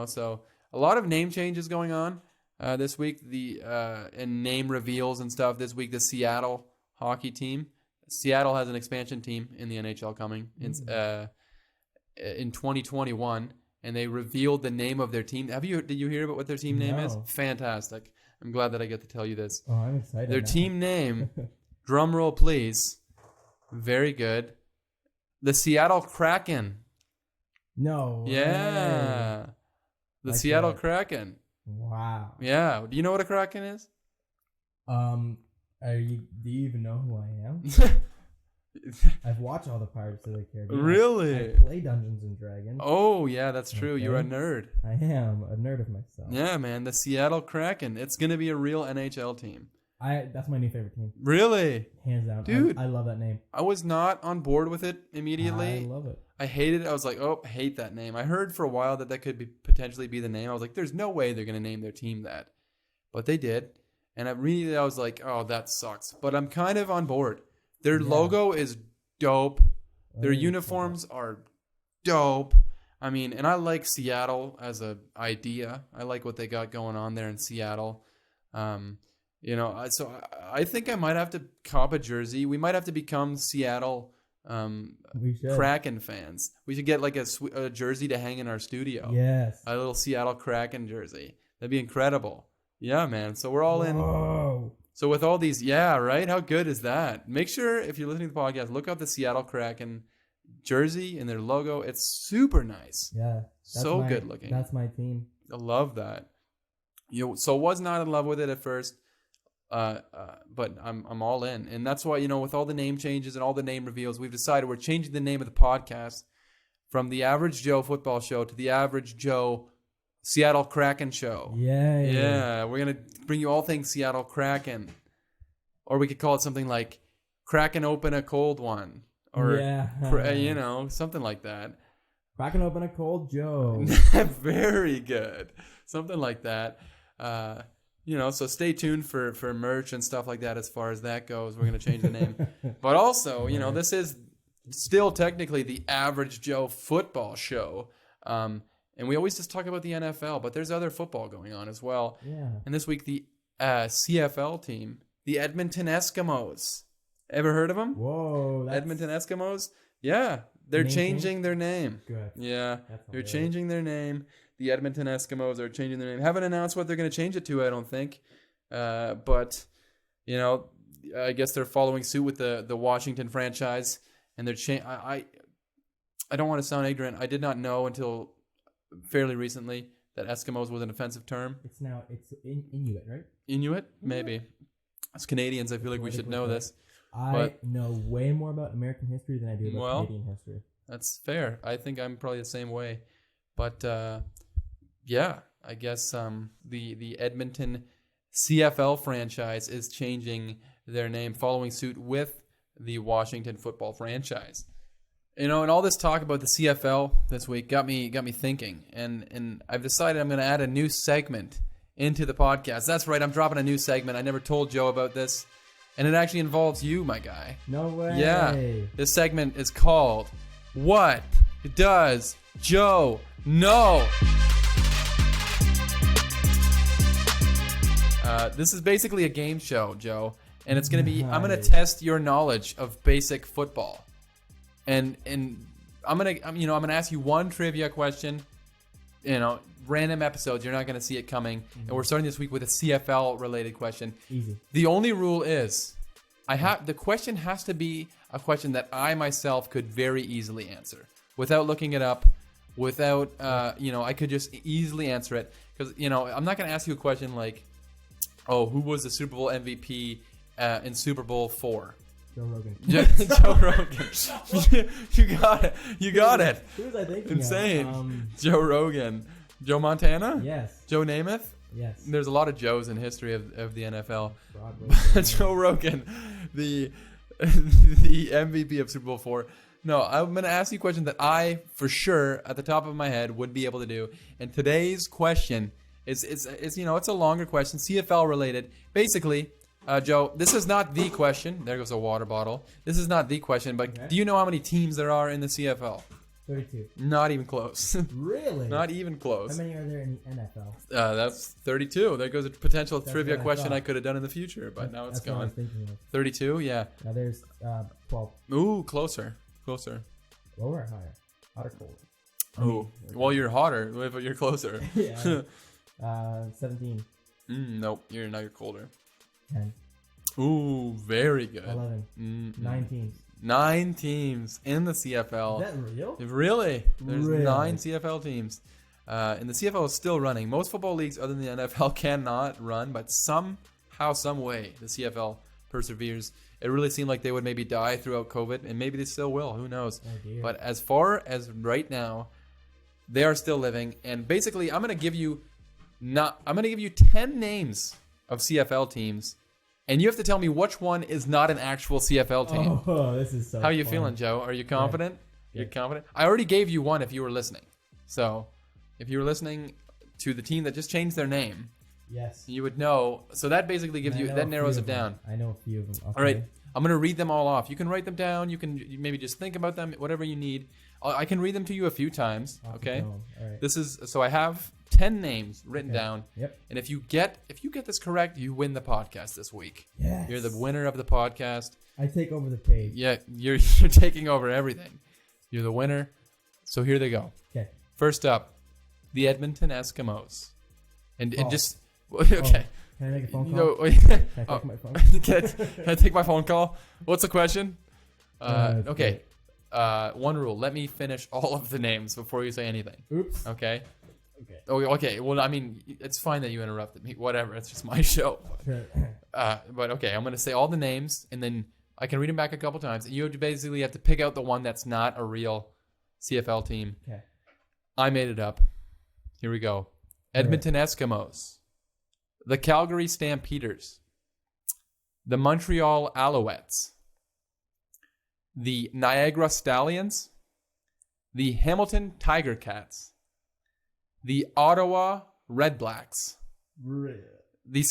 So a lot of name changes going on this week, and name reveals and stuff. This week, the Seattle hockey team. Seattle has an expansion team in the NHL coming in 2021, and they revealed the name of their team. Did you hear about what their team name is? Fantastic. I'm glad that I get to tell you this. Oh, I'm excited. Their team name, drum roll please, very good. The Seattle Kraken. No way. Yeah. The Seattle Kraken. Wow. Yeah. Do you know what a Kraken is? Do you even know who I am? I've watched all the Pirates of the Caribbean. Really? I play Dungeons and Dragons. Oh, yeah, that's true. Okay. You're a nerd. I am a nerd of myself. Yeah, man. The Seattle Kraken. It's going to be a real NHL team. That's my new favorite team. Really? Hands down. Dude. I love that name. I was not on board with it immediately. I love it. I hated it. I was like, oh, I hate that name. I heard for a while that could potentially be the name. I was like, there's no way they're going to name their team that. But they did. And I was like, oh, that sucks. But I'm kind of on board. Their logo is dope. Their uniforms are dope. I mean, and I like Seattle as an idea. I like what they got going on there in Seattle. So I think I might have to cop a jersey. We might have to become Seattle Kraken fans. We should get like a jersey to hang in our studio. Yes. A little Seattle Kraken jersey. That'd be incredible. Yeah, man. So we're all in. Whoa. So with all these, yeah, right? How good is that? Make sure, if you're listening to the podcast, look up the Seattle Kraken jersey and their logo. It's super nice. Yeah. So good looking. That's my team. I love that. So was not in love with it at first, but I'm all in. And that's why, with all the name changes and all the name reveals, we've decided we're changing the name of the podcast from the Average Joe Football Show to the Average Joe Seattle Kraken Show. Yay. Yeah, we're going to bring you all things Seattle Kraken. Or we could call it something like Kraken Open a Cold One. Or, something like that. Kraken Open a Cold Joe. Very good. Something like that. So stay tuned for merch and stuff like that as far as that goes. We're going to change the name. But also, this is still technically the Average Joe Football Show. And we always just talk about the NFL, but there's other football going on as well. Yeah. And this week, the CFL team, the Edmonton Eskimos. Ever heard of them? Whoa. Edmonton Eskimos? Yeah. They're changing their name. Good. Yeah. They're changing their name. The Edmonton Eskimos are changing their name. Haven't announced what they're going to change it to, I don't think. But, I guess they're following suit with the Washington franchise. And they're I don't want to sound ignorant. I did not know until fairly recently that Eskimos was an offensive term. It's Inuit, right? Inuit? Maybe. As Canadians, I feel like we should know this. I know way more about American history than I do about Canadian history. That's fair. I think I'm probably the same way. But, I guess the Edmonton CFL franchise is changing their name, following suit with the Washington football franchise. And all this talk about the CFL this week got me thinking, and I've decided I'm going to add a new segment into the podcast. That's right, I'm dropping a new segment. I never told Joe about this, and it actually involves you, my guy. No way. Yeah, this segment is called What Does Joe Know? This is basically a game show, Joe, and it's going to be, I'm going to test your knowledge of basic football. And I'm gonna ask you one trivia question, random episodes. You're not gonna see it coming. Mm-hmm. And we're starting this week with a CFL related question. Easy. The only rule is, the question has to be a question that I myself could very easily answer without looking it up, without I could just easily answer it because I'm not gonna ask you a question like Oh, who was the Super Bowl MVP in Super Bowl 4? Joe Rogan. Joe Rogan. You got it. Who was I thinking Insane. Joe Rogan. Joe Montana? Yes. Joe Namath? Yes. There's a lot of Joes in history of the NFL. Broadway. Joe Rogan, the MVP of Super Bowl 4. No, I'm going to ask you a question that I, for sure, at the top of my head, would be able to do. And today's question is it's a longer question, CFL related. Basically, Joe, this is not the question. There goes a water bottle. This is not the question, but do you know how many teams there are in the CFL? 32. Not even close. Really? Not even close. How many are there in the NFL? That's 32. There goes a potential trivia question I could have done in the future, but now it's gone. 32, yeah. Now there's 12. Ooh, closer. Lower or higher? Hot or cold? Ooh, well, you're hotter, but you're closer. Yeah. 17. Nope, you're colder. 10. Ooh, very good. 11. 9 teams. 9 teams in the CFL. Is that real? Really? There's 9 CFL teams. And the CFL is still running. Most football leagues other than the NFL cannot run, but somehow, some way, the CFL perseveres. It really seemed like they would maybe die throughout COVID, and maybe they still will. Who knows? Oh, dear. But as far as right now, they are still living. And basically, I'm going to give you 10 names of CFL teams. And you have to tell me which one is not an actual CFL team. Oh, this is so How are you fun. feeling, Joe? Are you confident? Yeah. You're confident? I already gave you one if you were listening. So if you were listening to the team that just changed their name, yes, you would know. So that basically gives that narrows it down. I know a few of them. Okay. All right. I'm going to read them all off. You can write them down. You can maybe just think about them, whatever you need. I can read them to you a few times. Okay. All right. So I have 10 names written down. Yep. And if you get this correct, you win the podcast this week. Yes. You're the winner of the podcast. I take over the page. Yeah, you're taking over everything. You're the winner. So here they go. Okay. First up, the Edmonton Eskimos. And just okay. Can I make a phone call? No, Can I take my phone? can I take my phone call? What's the question? Okay. One rule. Let me finish all of the names before you say anything. Oops. Okay. Okay. Oh, okay. Well, I mean, it's fine that you interrupted me. Whatever. It's just my show. Sure. But okay, I'm going to say all the names, and then I can read them back a couple times. And you basically have to pick out the one that's not a real CFL team. Okay. I made it up. Here we go. Edmonton Eskimos. The Calgary Stampeders. The Montreal Alouettes. The Niagara Stallions. The Hamilton Tiger Cats. The Ottawa Redblacks. The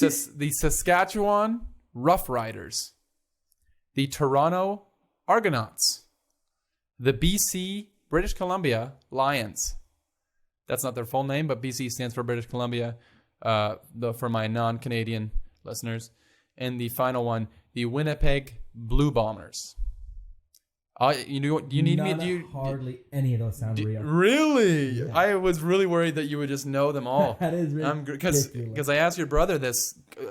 Saskatchewan Roughriders. The Toronto Argonauts. The BC British Columbia Lions. That's not their full name, but BC stands for British Columbia, for my non-Canadian listeners. And the final one, the Winnipeg Blue Bombers. Do you need me? Hardly any of those sound real. Really? Yeah. I was really worried that you would just know them all. That is really because I asked your brother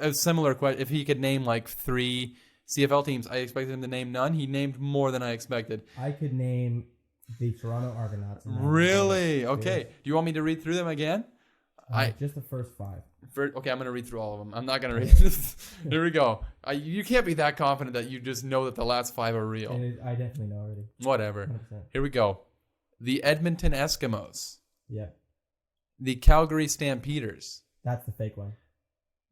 a similar question, if he could name like 3 CFL teams. I expected him to name none. He named more than I expected. I could name the Toronto Argonauts. Really? Okay. Do you want me to read through them again? Just the first 5. Okay, I'm going to read through all of them. I'm not going to read this. Here we go. You can't be that confident that you just know that the last 5 are real. I definitely know already. Whatever. 100%. Here we go. The Edmonton Eskimos. Yeah. The Calgary Stampeders. That's the fake one.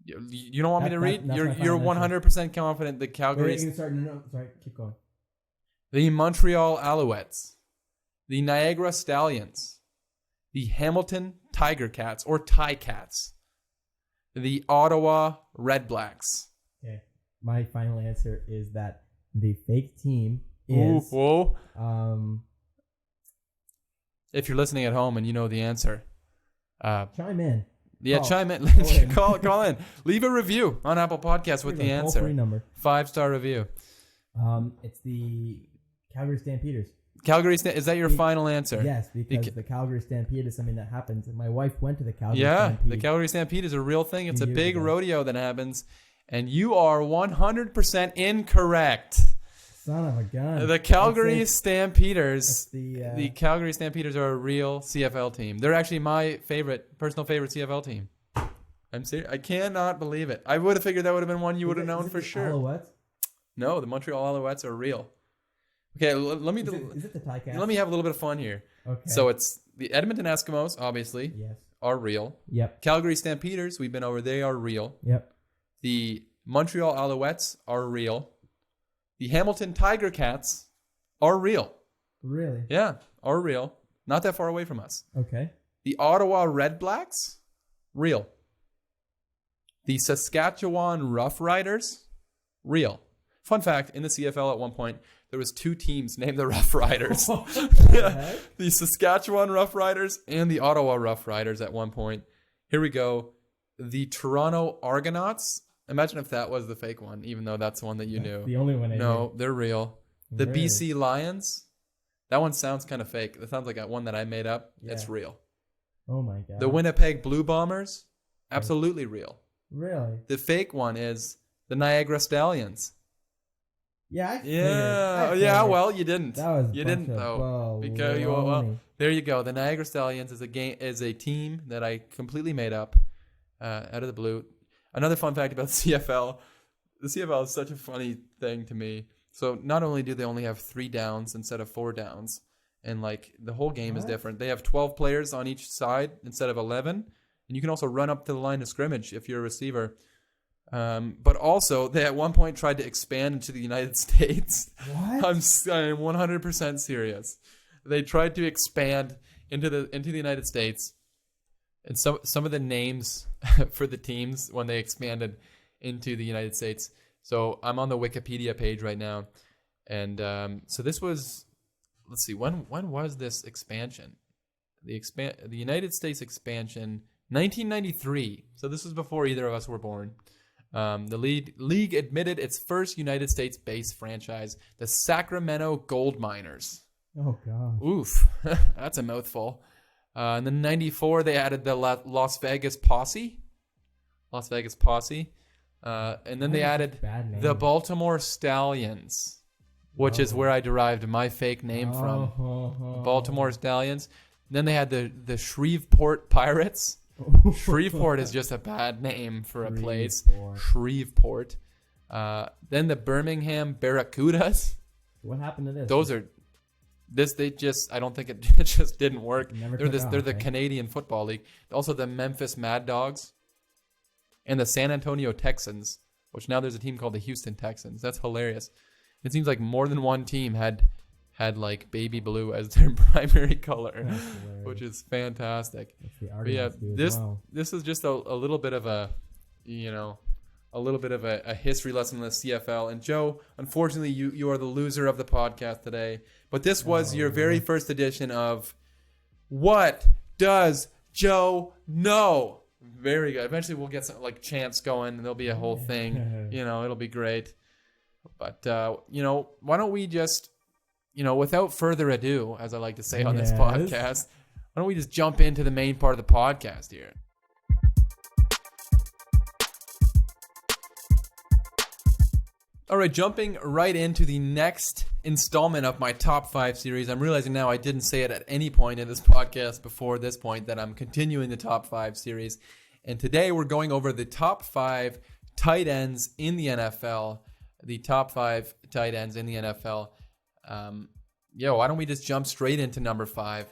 You don't want me to read? You're 100% confident the Calgary... Sorry, keep going. The Montreal Alouettes. The Niagara Stallions. The Hamilton Tiger Cats, or Tie Cats. The Ottawa Redblacks. Okay. My final answer is that the fake team is... Whoa. If you're listening at home and you know the answer... chime in. Yeah, chime in. Call in. Leave a review on Apple Podcasts with the answer. Toll-free number. 5-star review. It's the Calgary Stampeders. Is that your final answer? Yes, because the Calgary Stampede is something that happens. My wife went to the Calgary Stampede. Yeah, the Calgary Stampede is a real thing. It's a big rodeo that happens. And you are 100% incorrect. Son of a gun. The Calgary Stampeders. The Calgary Stampeders are a real CFL team. They're actually my personal favorite CFL team. I'm serious. I cannot believe it. I would have figured that would have been one you would have known for sure. Alouettes? No, the Montreal Alouettes are real. Okay, let me... Is it the Ticats? Let me have a little bit of fun here. Okay. So it's the Edmonton Eskimos, obviously, yes, are real. Yep. Calgary Stampeders, we've been over, they are real. Yep. The Montreal Alouettes are real. The Hamilton Tiger Cats are real. Really? Yeah, are real. Not that far away from us. Okay. The Ottawa Red Blacks, real. The Saskatchewan Roughriders, real. Fun fact, in the CFL at one point, there was 2 teams named the Rough Riders. Yeah. The Saskatchewan Rough Riders and the Ottawa Rough Riders at one point. Here we go. The Toronto Argonauts. Imagine if that was the fake one, even though that's the one that you knew. The only one I knew. They're real. The Really? BC Lions. That one sounds kind of fake. That sounds like one that I made up. Yeah. It's real. Oh my god. The Winnipeg Blue Bombers. Absolutely real. Really? The fake one is the Niagara Stallions. Yeah. I Yeah. Well, you didn't. That was you didn't though. Because well, there you go. The Niagara Stallions is a team that I completely made up out of the blue. Another fun fact about the CFL. The CFL is such a funny thing to me. So not only do they only have 3 downs instead of 4 downs, and like the whole game is different. They have 12 players on each side instead of 11, and you can also run up to the line of scrimmage if you're a receiver. But also, they at one point tried to expand into the United States. What? I'm 100% serious. They tried to expand into the United States, and some of the names for the teams when they expanded into the United States. So I'm on the Wikipedia page right now, and so this was, let's see, when was this expansion? The United States expansion, 1993. So this was before either of us were born. The league admitted its first United States-based franchise, the Sacramento Gold Miners. Oh, God. Oof. That's a mouthful. And then 94, they added the Las Vegas Posse. And then they added the Baltimore Stallions, which is where I derived my fake name from. Baltimore Stallions. And then they had the Shreveport Pirates. Shreveport is just a bad name for a place. Shreveport. Then the Birmingham Barracudas. What happened to this? I don't think it just didn't work. They're the Canadian Football League. Also the Memphis Mad Dogs and the San Antonio Texans, which now there's a team called the Houston Texans. That's hilarious. It seems like more than one team had like baby blue as their primary color, which is fantastic. But yeah, this is just a little bit of a history lesson in the CFL. And Joe, unfortunately, you are the loser of the podcast today. But this was your very first edition of What Does Joe Know? Very good. Eventually, we'll get some like chants going, and there'll be a whole thing. It'll be great. But why don't we just, without further ado, as I like to say on this podcast, why don't we just jump into the main part of the podcast here? All right, jumping right into the next installment of my top 5 series. I'm realizing now I didn't say it at any point in this podcast before this point that I'm continuing the top 5 series. And today we're going over the top 5 tight ends in the NFL. The top 5 tight ends in the NFL. Why don't we just jump straight into number 5?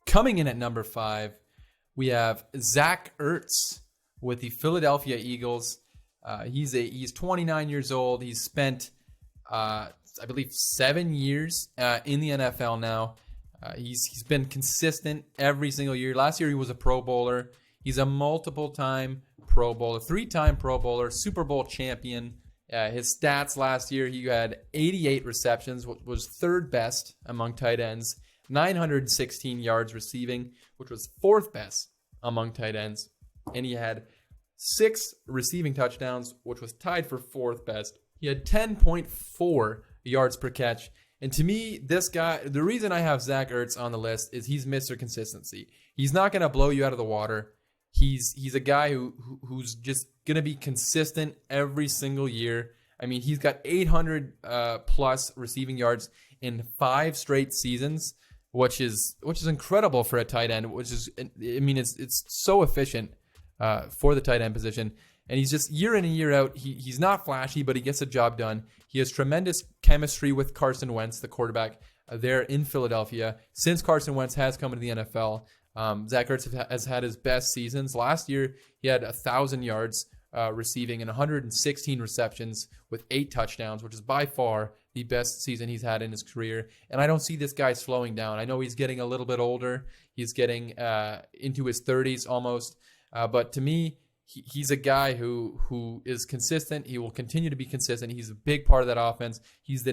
Coming in at number 5, we have Zach Ertz with the Philadelphia Eagles. He's 29 years old. He's spent, I believe, 7 years in the NFL now. He's been consistent every single year. Last year he was a Pro Bowler. He's a multiple-time Pro Bowler, 3-time Pro Bowler, Super Bowl champion. His stats last year, he had 88 receptions, which was 3rd best among tight ends, 916 yards receiving, which was 4th best among tight ends. And he had 6 receiving touchdowns, which was tied for 4th best. He had 10.4 yards per catch. And to me, this guy, the reason I have Zach Ertz on the list is he's Mr. Consistency. He's not going to blow you out of the water. He's a guy who's just going to be consistent every single year. I mean, he's got 800 plus receiving yards in 5 straight seasons, which is incredible for a tight end. It's so efficient for the tight end position. And he's just year in and year out, he's not flashy, but he gets the job done. He has tremendous chemistry with Carson Wentz, the quarterback there in Philadelphia. Since Carson Wentz has come into the NFL, Zach Ertz has had his best seasons. Last year, he had 1,000 yards receiving and 116 receptions with 8 touchdowns, which is by far the best season he's had in his career. And I don't see this guy slowing down. I know he's getting a little bit older. He's getting into his 30s almost. But to me, he's a guy who is consistent. He will continue to be consistent. He's a big part of that offense. He's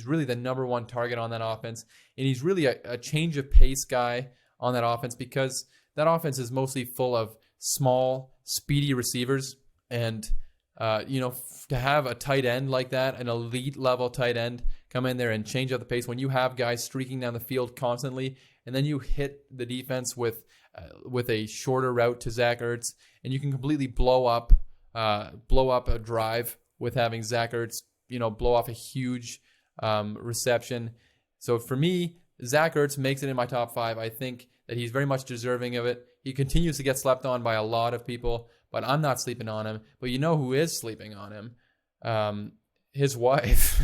really the number one target on that offense. And he's really a change of pace guy on that offense because that offense is mostly full of small, speedy receivers. And, to have a tight end like that, an elite level tight end, come in there and change up the pace when you have guys streaking down the field constantly, and then you hit the defense with a shorter route to Zach Ertz, and you can completely blow up a drive with having Zach Ertz, blow off a huge reception. So for me, Zach Ertz makes it in my top 5. I think that he's very much deserving of it. He continues to get slept on by a lot of people, but I'm not sleeping on him. But you know who is sleeping on him? His wife,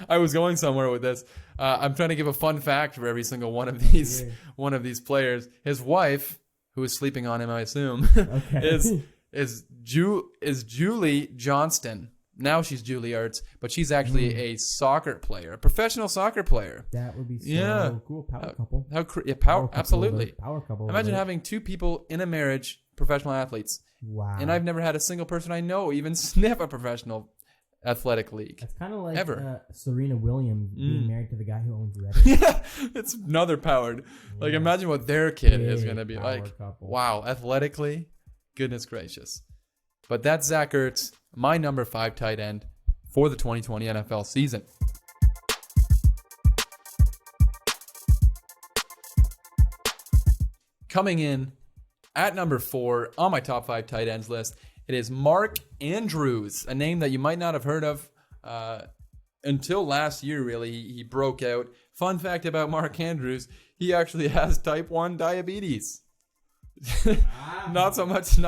I was going somewhere with this. I'm trying to give a fun fact for every single one of these players. His wife, who is sleeping on him, I assume, is Julie Johnston. Now she's Julie Ertz, but she's actually a soccer player, a professional soccer player. That would be so cool. Power couple. Power absolutely. Power couple. Imagine having 2 people in a marriage, professional athletes. Wow. And I've never had a single person I know even sniff a professional athletic league. It's kind of like ever. Serena Williams being married to the guy who owns Reddit. Yeah, it's another powered. Yeah. Like, imagine what their kid is going to be like. Couple. Wow, athletically, goodness gracious. But that's Zach Ertz, my number 5 tight end for the 2020 NFL season. Coming in at number 4 on my top 5 tight ends list, it is Mark Andrews, a name that you might not have heard of until last year, really. He broke out. Fun fact about Mark Andrews, he actually has type 1 diabetes. Not so much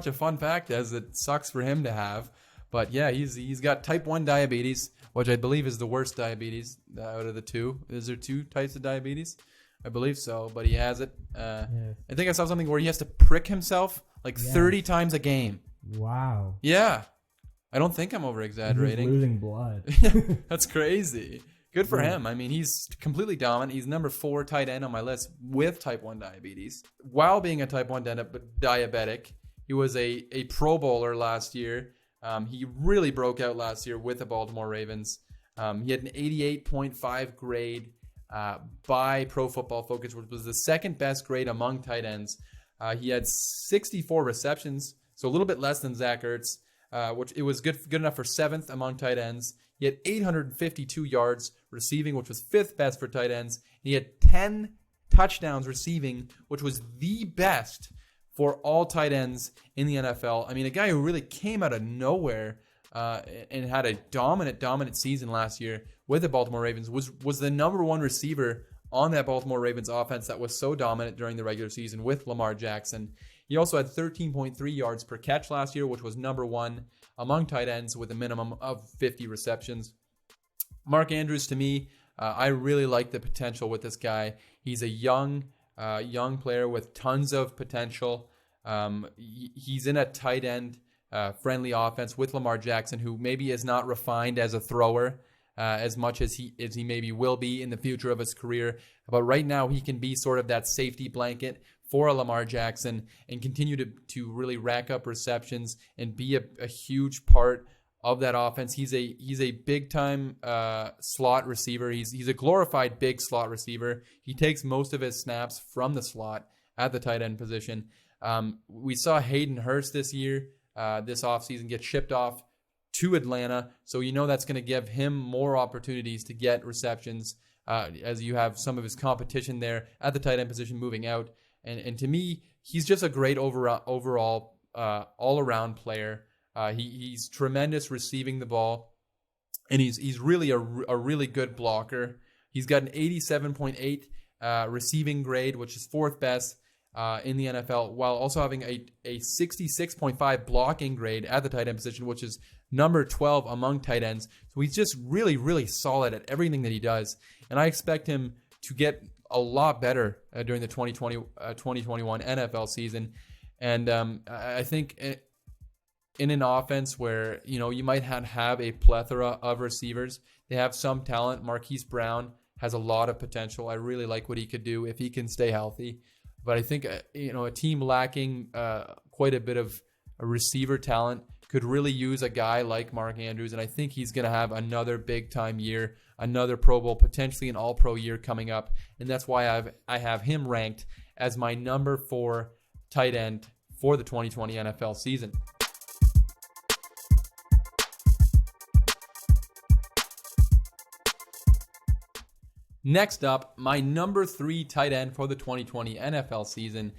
a fun fact as it sucks for him to have. But yeah, he's got type 1 diabetes, which I believe is the worst diabetes out of the 2. Is there 2 types of diabetes? I believe so, but he has it. I think I saw something where he has to prick himself 30 times a game. Wow. Yeah. I don't think I'm over-exaggerating. He's losing blood. That's crazy. Good for him. I mean, he's completely dominant. He's number 4 tight end on my list with type 1 diabetes. While being a type 1 diabetic, he was a Pro Bowler last year. He really broke out last year with the Baltimore Ravens. He had an 88.5 grade by Pro Football Focus, which was the second best grade among tight ends. He had 64 receptions, so a little bit less than Zach Ertz, which it was good enough for 7th among tight ends. He had 852 yards receiving, which was 5th best for tight ends. He had 10 touchdowns receiving, which was the best for all tight ends in the NFL. I mean, a guy who really came out of nowhere and had a dominant season last year with the Baltimore Ravens was the number 1 receiver on that Baltimore Ravens offense that was so dominant during the regular season with Lamar Jackson. He also had 13.3 yards per catch last year, which was number 1 among tight ends with a minimum of 50 receptions. Mark Andrews, to me, I really like the potential with this guy. He's a young player with tons of potential. He's in a tight end friendly offense with Lamar Jackson, who maybe is not refined as a thrower as much as he maybe will be in the future of his career. But right now, he can be sort of that safety blanket for a Lamar Jackson and continue to really rack up receptions and be a huge part of that offense. He's a big time slot receiver. He's a glorified big slot receiver. He takes most of his snaps from the slot at the tight end position. We saw Hayden Hurst this offseason get shipped off to Atlanta, so that's going to give him more opportunities to get receptions as you have some of his competition there at the tight end position moving out. And to me, he's just a great overall all-around player. He's tremendous receiving the ball, and he's really a really good blocker. He's got an 87.8 receiving grade, which is fourth best in the NFL, while also having a 66.5 blocking grade at the tight end position, which is number 12 among tight ends. So he's just really, really solid at everything that he does. And I expect him to get a lot better during the 2021 NFL season. And I think in an offense where, you might have a plethora of receivers, they have some talent. Marquise Brown has a lot of potential. I really like what he could do if he can stay healthy. But I think, a team lacking quite a bit of receiver talent could really use a guy like Mark Andrews. And I think he's going to have another big-time year, another Pro Bowl, potentially an All-Pro year coming up. And that's why I have him ranked as my number 4 tight end for the 2020 NFL season. Next up, my number 3 tight end for the 2020 NFL season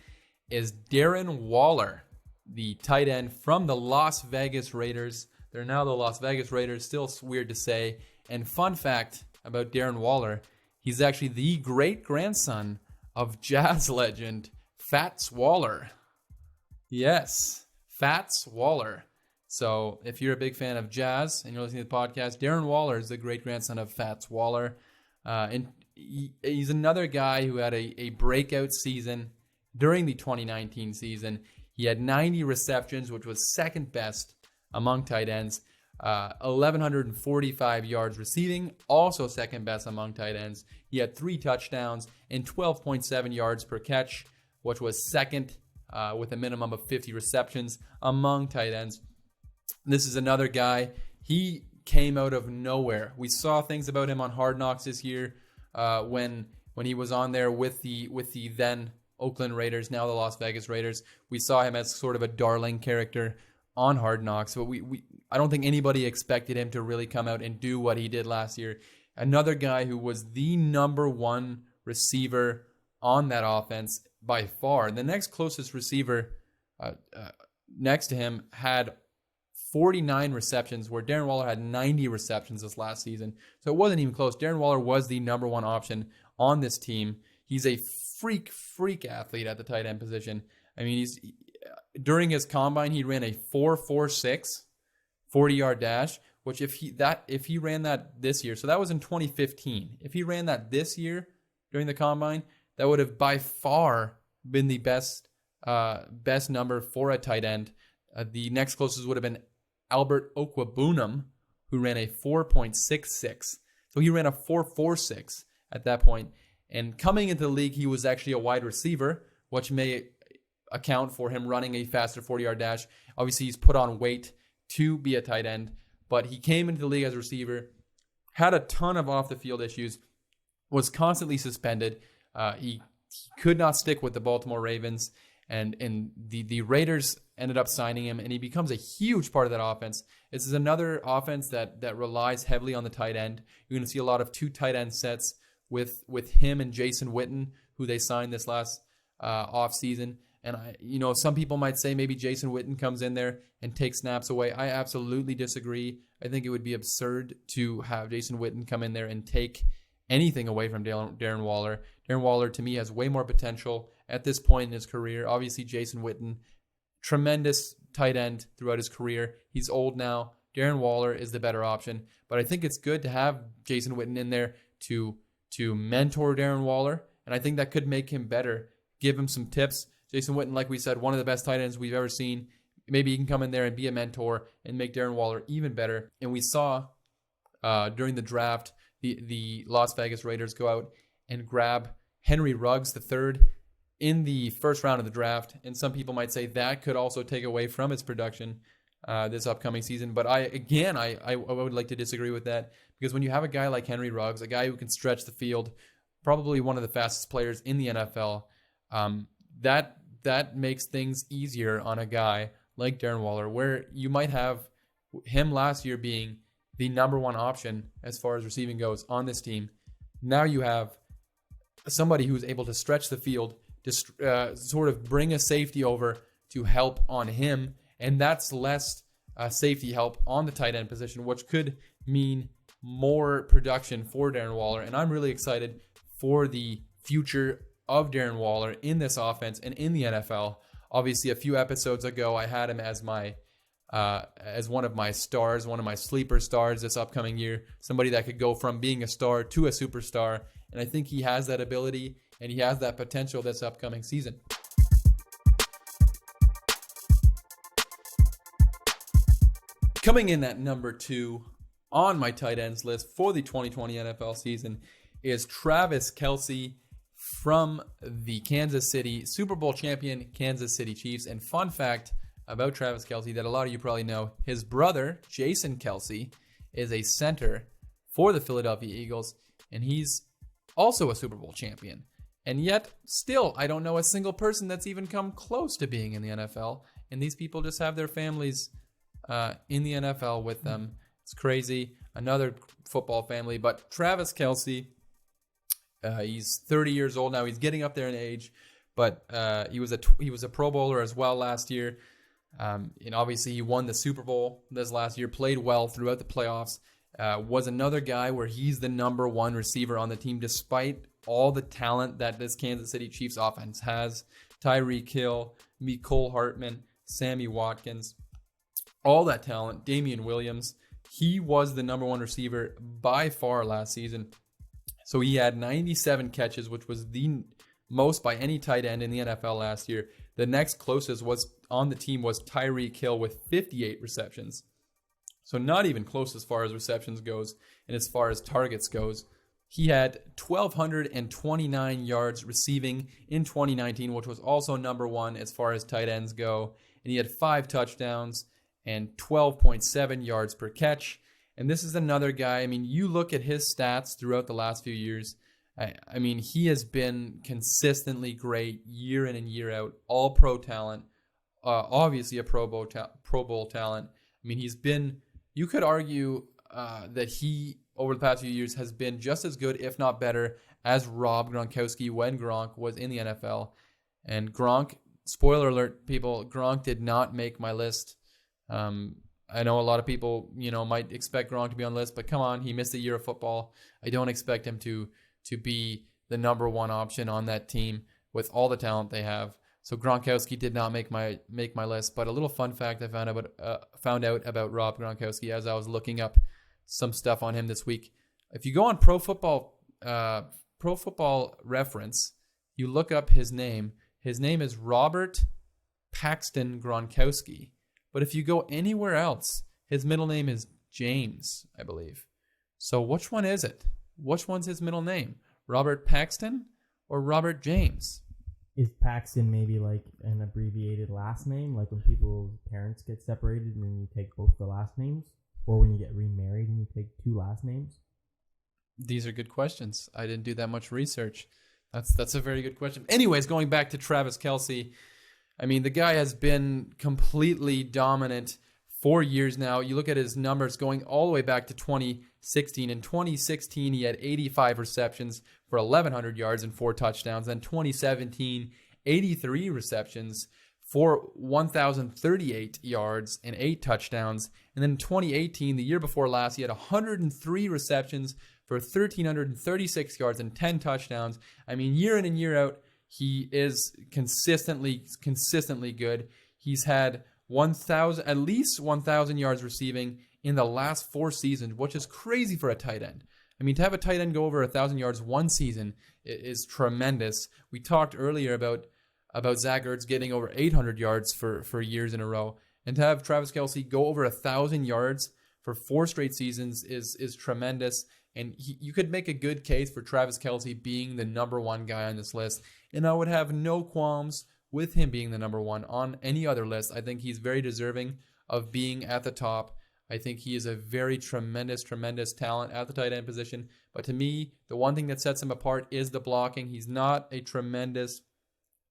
is Darren Waller, the tight end from the Las Vegas Raiders. They're now the Las Vegas Raiders, still weird to say. And fun fact about Darren Waller, he's actually the great-grandson of Jazz legend Fats Waller. Yes, Fats Waller. So if you're a big fan of Jazz and you're listening to the podcast, Darren Waller is the great-grandson of Fats Waller. And he's another guy who had a breakout season during the 2019 season. He had 90 receptions, which was second best among tight ends. 1,145 yards receiving, also second best among tight ends. He had 3 touchdowns and 12.7 yards per catch, which was second with a minimum of 50 receptions among tight ends. This is another guy. He came out of nowhere. We saw things about him on Hard Knocks this year when he was on there with the then Oakland Raiders, now the Las Vegas Raiders. We saw him as sort of a darling character on Hard Knocks, but I don't think anybody expected him to really come out and do what he did last year. Another guy who was the number 1 receiver on that offense by far. The next closest receiver next to him had 49 receptions, where Darren Waller had 90 receptions this last season. So it wasn't even close. Darren Waller was the number 1 option on this team. He's a freak athlete at the tight end position. I mean, during his combine, he ran a 4.46 40-yard dash, which if he ran that this year, so that was in 2015. If he ran that this year during the combine, that would have by far been the best number for a tight end. The next closest would have been Albert Okwuegbunam, who ran a 4.66. So he ran a 4.46 at that point. And coming into the league, he was actually a wide receiver, which may account for him running a faster 40-yard dash. Obviously, he's put on weight to be a tight end, but he came into the league as a receiver, had a ton of off-the-field issues, was constantly suspended. He could not stick with the Baltimore Ravens, and the Raiders ended up signing him, and he becomes a huge part of that offense. This is another offense that relies heavily on the tight end. You're going to see a lot of 2 tight end sets with him and Jason Witten, who they signed this last offseason. And some people might say maybe Jason Witten comes in there and takes snaps away. I absolutely disagree. I think it would be absurd to have Jason Witten come in there and take anything away from Darren Waller. Darren Waller, to me, has way more potential at this point in his career. Obviously, Jason Witten, tremendous tight end throughout his career. He's old now. Darren Waller is the better option. But I think it's good to have Jason Witten in there to mentor Darren Waller. And I think that could make him better, give him some tips. Jason Witten, like we said, one of the best tight ends we've ever seen. Maybe he can come in there and be a mentor and make Darren Waller even better. And we saw during the draft, the Las Vegas Raiders go out and grab Henry Ruggs III in the first round of the draft. And some people might say that could also take away from his production this upcoming season. But I would like to disagree with that, because when you have a guy like Henry Ruggs, a guy who can stretch the field, probably one of the fastest players in the NFL, that makes things easier on a guy like Darren Waller, where you might have him last year being the number 1 option as far as receiving goes on this team. Now you have somebody who's able to stretch the field, to sort of bring a safety over to help on him, and that's less safety help on the tight end position, which could mean more production for Darren Waller, and I'm really excited for the future of Darren Waller in this offense and in the NFL. Obviously, a few episodes ago, I had him as one of my stars, one of my sleeper stars this upcoming year, somebody that could go from being a star to a superstar, and I think he has that ability and he has that potential this upcoming season. Coming in at number 2 on my tight ends list for the 2020 NFL season is Travis Kelce from the Kansas City Super Bowl champion Kansas City Chiefs. And fun fact about Travis Kelce that a lot of you probably know, his brother, Jason Kelce, is a center for the Philadelphia Eagles, and he's also a Super Bowl champion. And yet, still, I don't know a single person that's even come close to being in the NFL, and these people just have their families in the NFL with them. It's crazy. Another football family, but Travis Kelce, he's 30 years old now. He's getting up there in age, but he was a Pro Bowler as well last year. And obviously, he won the Super Bowl this last year, played well throughout the playoffs, was another guy where he's the number 1 receiver on the team, despite all the talent that this Kansas City Chiefs offense has. Tyreek Hill, Mecole Hardman, Sammy Watkins, all that talent, Damian Williams. He was the number 1 receiver by far last season. So he had 97 catches, which was the most by any tight end in the NFL last year. The next closest was on the team was Tyreek Hill with 58 receptions. So not even close as far as receptions goes and as far as targets goes. He had 1,229 yards receiving in 2019, which was also number 1 as far as tight ends go. And he had 5 touchdowns and 12.7 yards per catch. And this is another guy, I mean, you look at his stats throughout the last few years. I mean, he has been consistently great year in and year out, all pro talent, obviously a Pro Bowl talent. I mean, you could argue that he, over the past few years, has been just as good, if not better, as Rob Gronkowski when Gronk was in the NFL. And Gronk, spoiler alert, people, Gronk did not make my list. I know a lot of people, might expect Gronk to be on the list, but come on, he missed a year of football. I don't expect him to be the number 1 option on that team with all the talent they have. So Gronkowski did not make my list. But a little fun fact I found out about Rob Gronkowski as I was looking up some stuff on him this week. If you go on Pro Football Reference, you look up his name. His name is Robert Paxton Gronkowski. But if you go anywhere else, his middle name is James, I believe. So which one is it? Which one's his middle name? Robert Paxton or Robert James? Is Paxton maybe like an abbreviated last name? Like when people's parents get separated and then you take both the last names? Or when you get remarried and you take 2 last names? These are good questions. I didn't do that much research. That's a very good question. Anyways, going back to Travis Kelce, I mean, the guy has been completely dominant for years now. You look at his numbers going all the way back to 2016. In 2016, he had 85 receptions for 1,100 yards and 4 touchdowns. Then 2017, 83 receptions for 1,038 yards and 8 touchdowns. And then in 2018, the year before last, he had 103 receptions for 1,336 yards and 10 touchdowns. I mean, year in and year out, he is consistently good. He's had at least 1,000 yards receiving in the last 4 seasons, which is crazy for a tight end. I mean, to have a tight end go over 1,000 yards one season is tremendous. We talked earlier about Zach Ertz getting over 800 yards for years in a row. And to have Travis Kelce go over 1,000 yards for 4 straight seasons is tremendous. And you could make a good case for Travis Kelce being the number 1 guy on this list. And I would have no qualms with him being the number 1 on any other list. I think he's very deserving of being at the top. I think he is a very tremendous talent at the tight end position. But to me, the one thing that sets him apart is the blocking. He's not a tremendous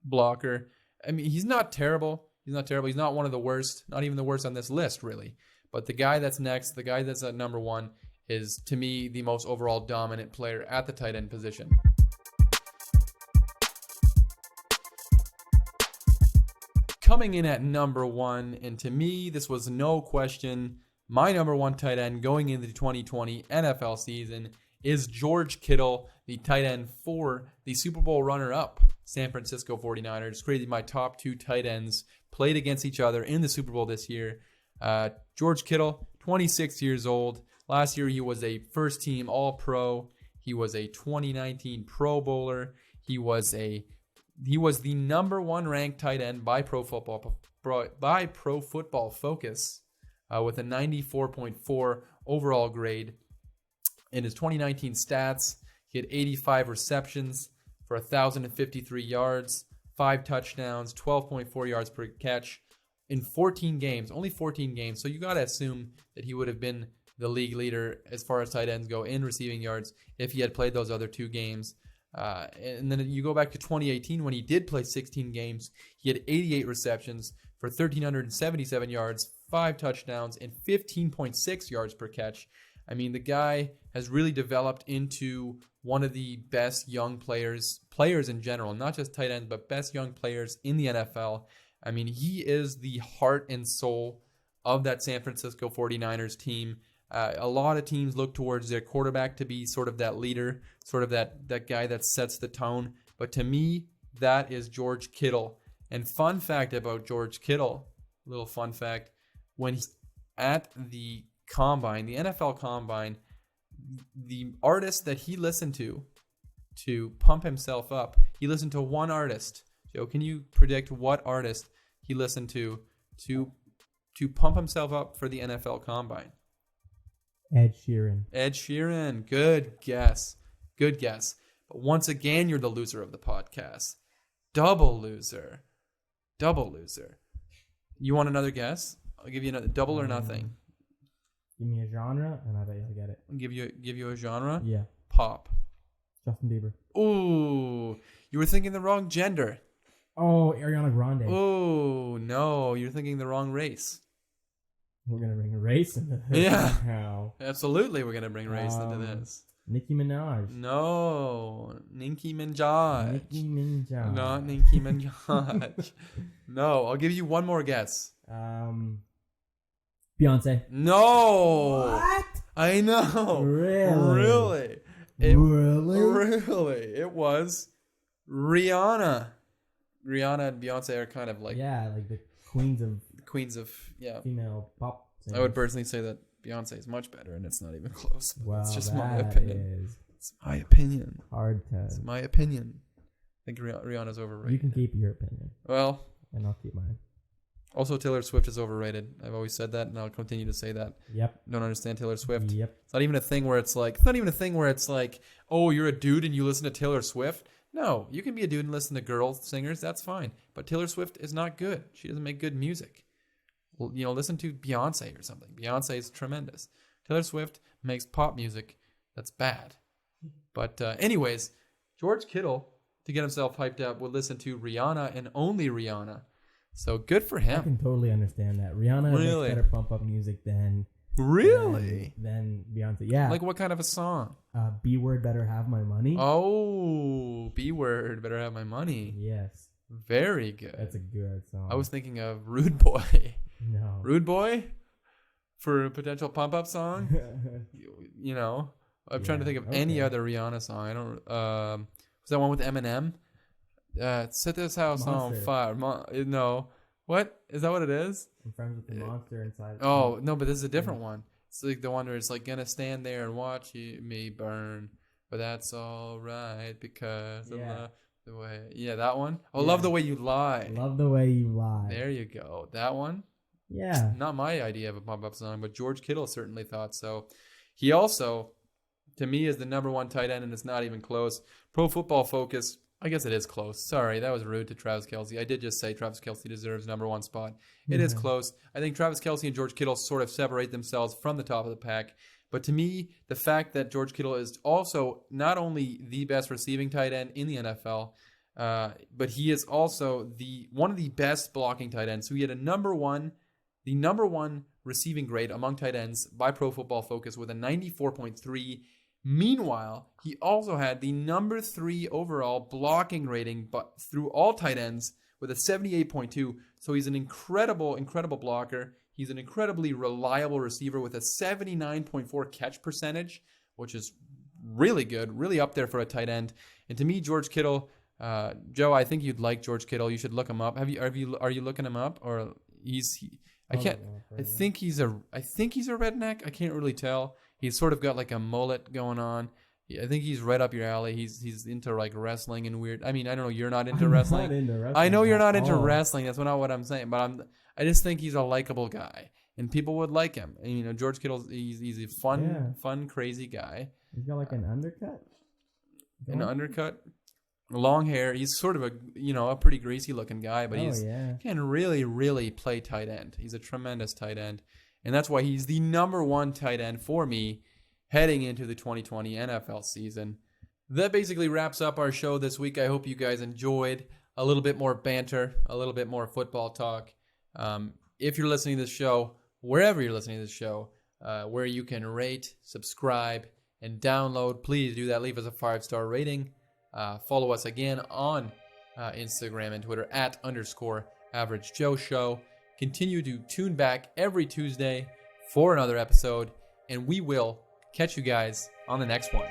blocker. I mean, he's not terrible. He's not one of the worst, not even the worst on this list, really. But the guy that's next, the guy that's at number 1, is, to me, the most overall dominant player at the tight end position. Coming in at number 1, and to me, this was no question, My number one tight end going into the 2020 NFL season is George Kittle, the tight end for the Super Bowl runner-up San Francisco 49ers. Crazy, my top two tight ends played against each other in the Super Bowl this year. George Kittle, 26 years old. Last year he was a first-team All-Pro. He was a 2019 Pro Bowler. He was the number one ranked tight end by Pro Football Focus with a 94.4 overall grade. In his 2019 stats, he had 85 receptions for 1,053 yards, 5 touchdowns, 12.4 yards per catch in 14 games, only 14 games. So you got to assume that he would have been the league leader as far as tight ends go in receiving yards if he had played those other 2 games. And then you go back to 2018 when he did play 16 games. He had 88 receptions for 1,377 yards, 5 touchdowns, and 15.6 yards per catch. I mean, the guy has really developed into one of the best young players in general, not just tight ends, but best young players in the NFL. I mean, he is the heart and soul of that San Francisco 49ers team. A lot of teams look towards their quarterback to be sort of that leader, sort of that guy that sets the tone. But to me, that is George Kittle. And fun fact about George Kittle, little fun fact, when he's at the Combine, the NFL Combine, the artist that he listened to pump himself up, he listened to one artist. Joe, can you predict what artist he listened to pump himself up for the NFL Combine? Ed Sheeran. Ed Sheeran. Good guess. Good guess. But once again, you're the loser of the podcast. Double loser. Double loser. You want another guess? I'll give you another double or nothing. Give me a genre, and I bet you'll get it. Give you a genre? Yeah. Pop. Justin Bieber. Ooh, you were thinking the wrong gender. Oh, Ariana Grande. Oh, no, you're thinking the wrong race. We're going to bring race into this. Yeah. How? Absolutely, we're going to bring race into this. Nicki Minaj. No, Nicki Minaj. Nicki Minaj. Not Nicki Minaj. No, I'll give you one more guess. Beyonce. No. What? I know. Really? Really? It was Rihanna. Rihanna and Beyonce are kind of like... Yeah, like the queens of female pop singers. I would personally say that Beyonce is much better, and it's not even close. Wow, it's just that my opinion. Is it's my opinion. Hard to... It's my opinion. I think Rihanna's overrated. You can keep your opinion. Well... And I'll keep mine. Also, Taylor Swift is overrated. I've always said that, and I'll continue to say that. Yep. Don't understand Taylor Swift. Yep. It's not even a thing where it's like, oh, you're a dude and you listen to Taylor Swift. No, you can be a dude and listen to girl singers. That's fine. But Taylor Swift is not good. She doesn't make good music. Well, listen to Beyonce or something. Beyonce is tremendous. Taylor Swift makes pop music that's bad. But anyways, George Kittle, to get himself hyped up, would listen to Rihanna and only Rihanna. So good for him. I can totally understand that. Rihanna makes better pump up music than Beyonce. Yeah. Like what kind of a song? B Word Better Have My Money. Oh, B Word Better Have My Money. Yes. Very good. That's a good song. I was thinking of Rude Boy. No. Rude Boy for a potential pump up song. I'm trying to think of any other Rihanna song. I don't. Was that one with Eminem? Set this house on fire. No. What? Is that what it is? I'm friends with the monster inside. Oh, no, but this is a different one. It's like the one where it's like, gonna stand there and watch me burn. But that's all right because of the way. Yeah, that one. Oh, Love the Way You Lie. Love the Way You Lie. There you go. That one? Yeah. Not my idea of a pump-up song, but George Kittle certainly thought so. He also, to me, is the number one tight end, and it's not even close. Pro Football Focus, I guess it is close. Sorry, that was rude to Travis Kelce. I did just say Travis Kelce deserves number one spot. It is close. I think Travis Kelce and George Kittle sort of separate themselves from the top of the pack. But to me, the fact that George Kittle is also not only the best receiving tight end in the NFL, but he is also one of the best blocking tight ends. So he had the number one receiving grade among tight ends by Pro Football Focus with a 94.3. Meanwhile, he also had the number 3 overall blocking rating through all tight ends with a 78.2. So he's an incredible blocker. He's an incredibly reliable receiver with a 79.4 catch percentage, which is really good, really up there for a tight end. And to me, George Kittle, Joe, I think you'd like George Kittle. You should look him up. Are you looking him up, or I think he's a redneck. I can't really tell. He's sort of got like a mullet going on. I think he's right up your alley. He's into like wrestling and weird. I mean, I don't know. You're not into wrestling. Not into wrestling. I know you're not into wrestling. That's not what I'm saying. But I just think he's a likable guy, and people would like him. And, you know, George Kittle, he's a fun, crazy guy. He's got like an undercut. Undercut, long hair. He's sort of a pretty greasy looking guy, but can really, really play tight end. He's a tremendous tight end, and that's why he's the number one tight end for me heading into the 2020 NFL season. That basically wraps up our show this week. I hope you guys enjoyed a little bit more banter, a little bit more football talk. If you're listening to this show, wherever you're listening to this show, where you can rate, subscribe, and download, please do that. Leave us a 5-star rating. Follow us again on Instagram and Twitter @_AverageJoeShow. Continue to tune back every Tuesday for another episode, and we will catch you guys on the next one.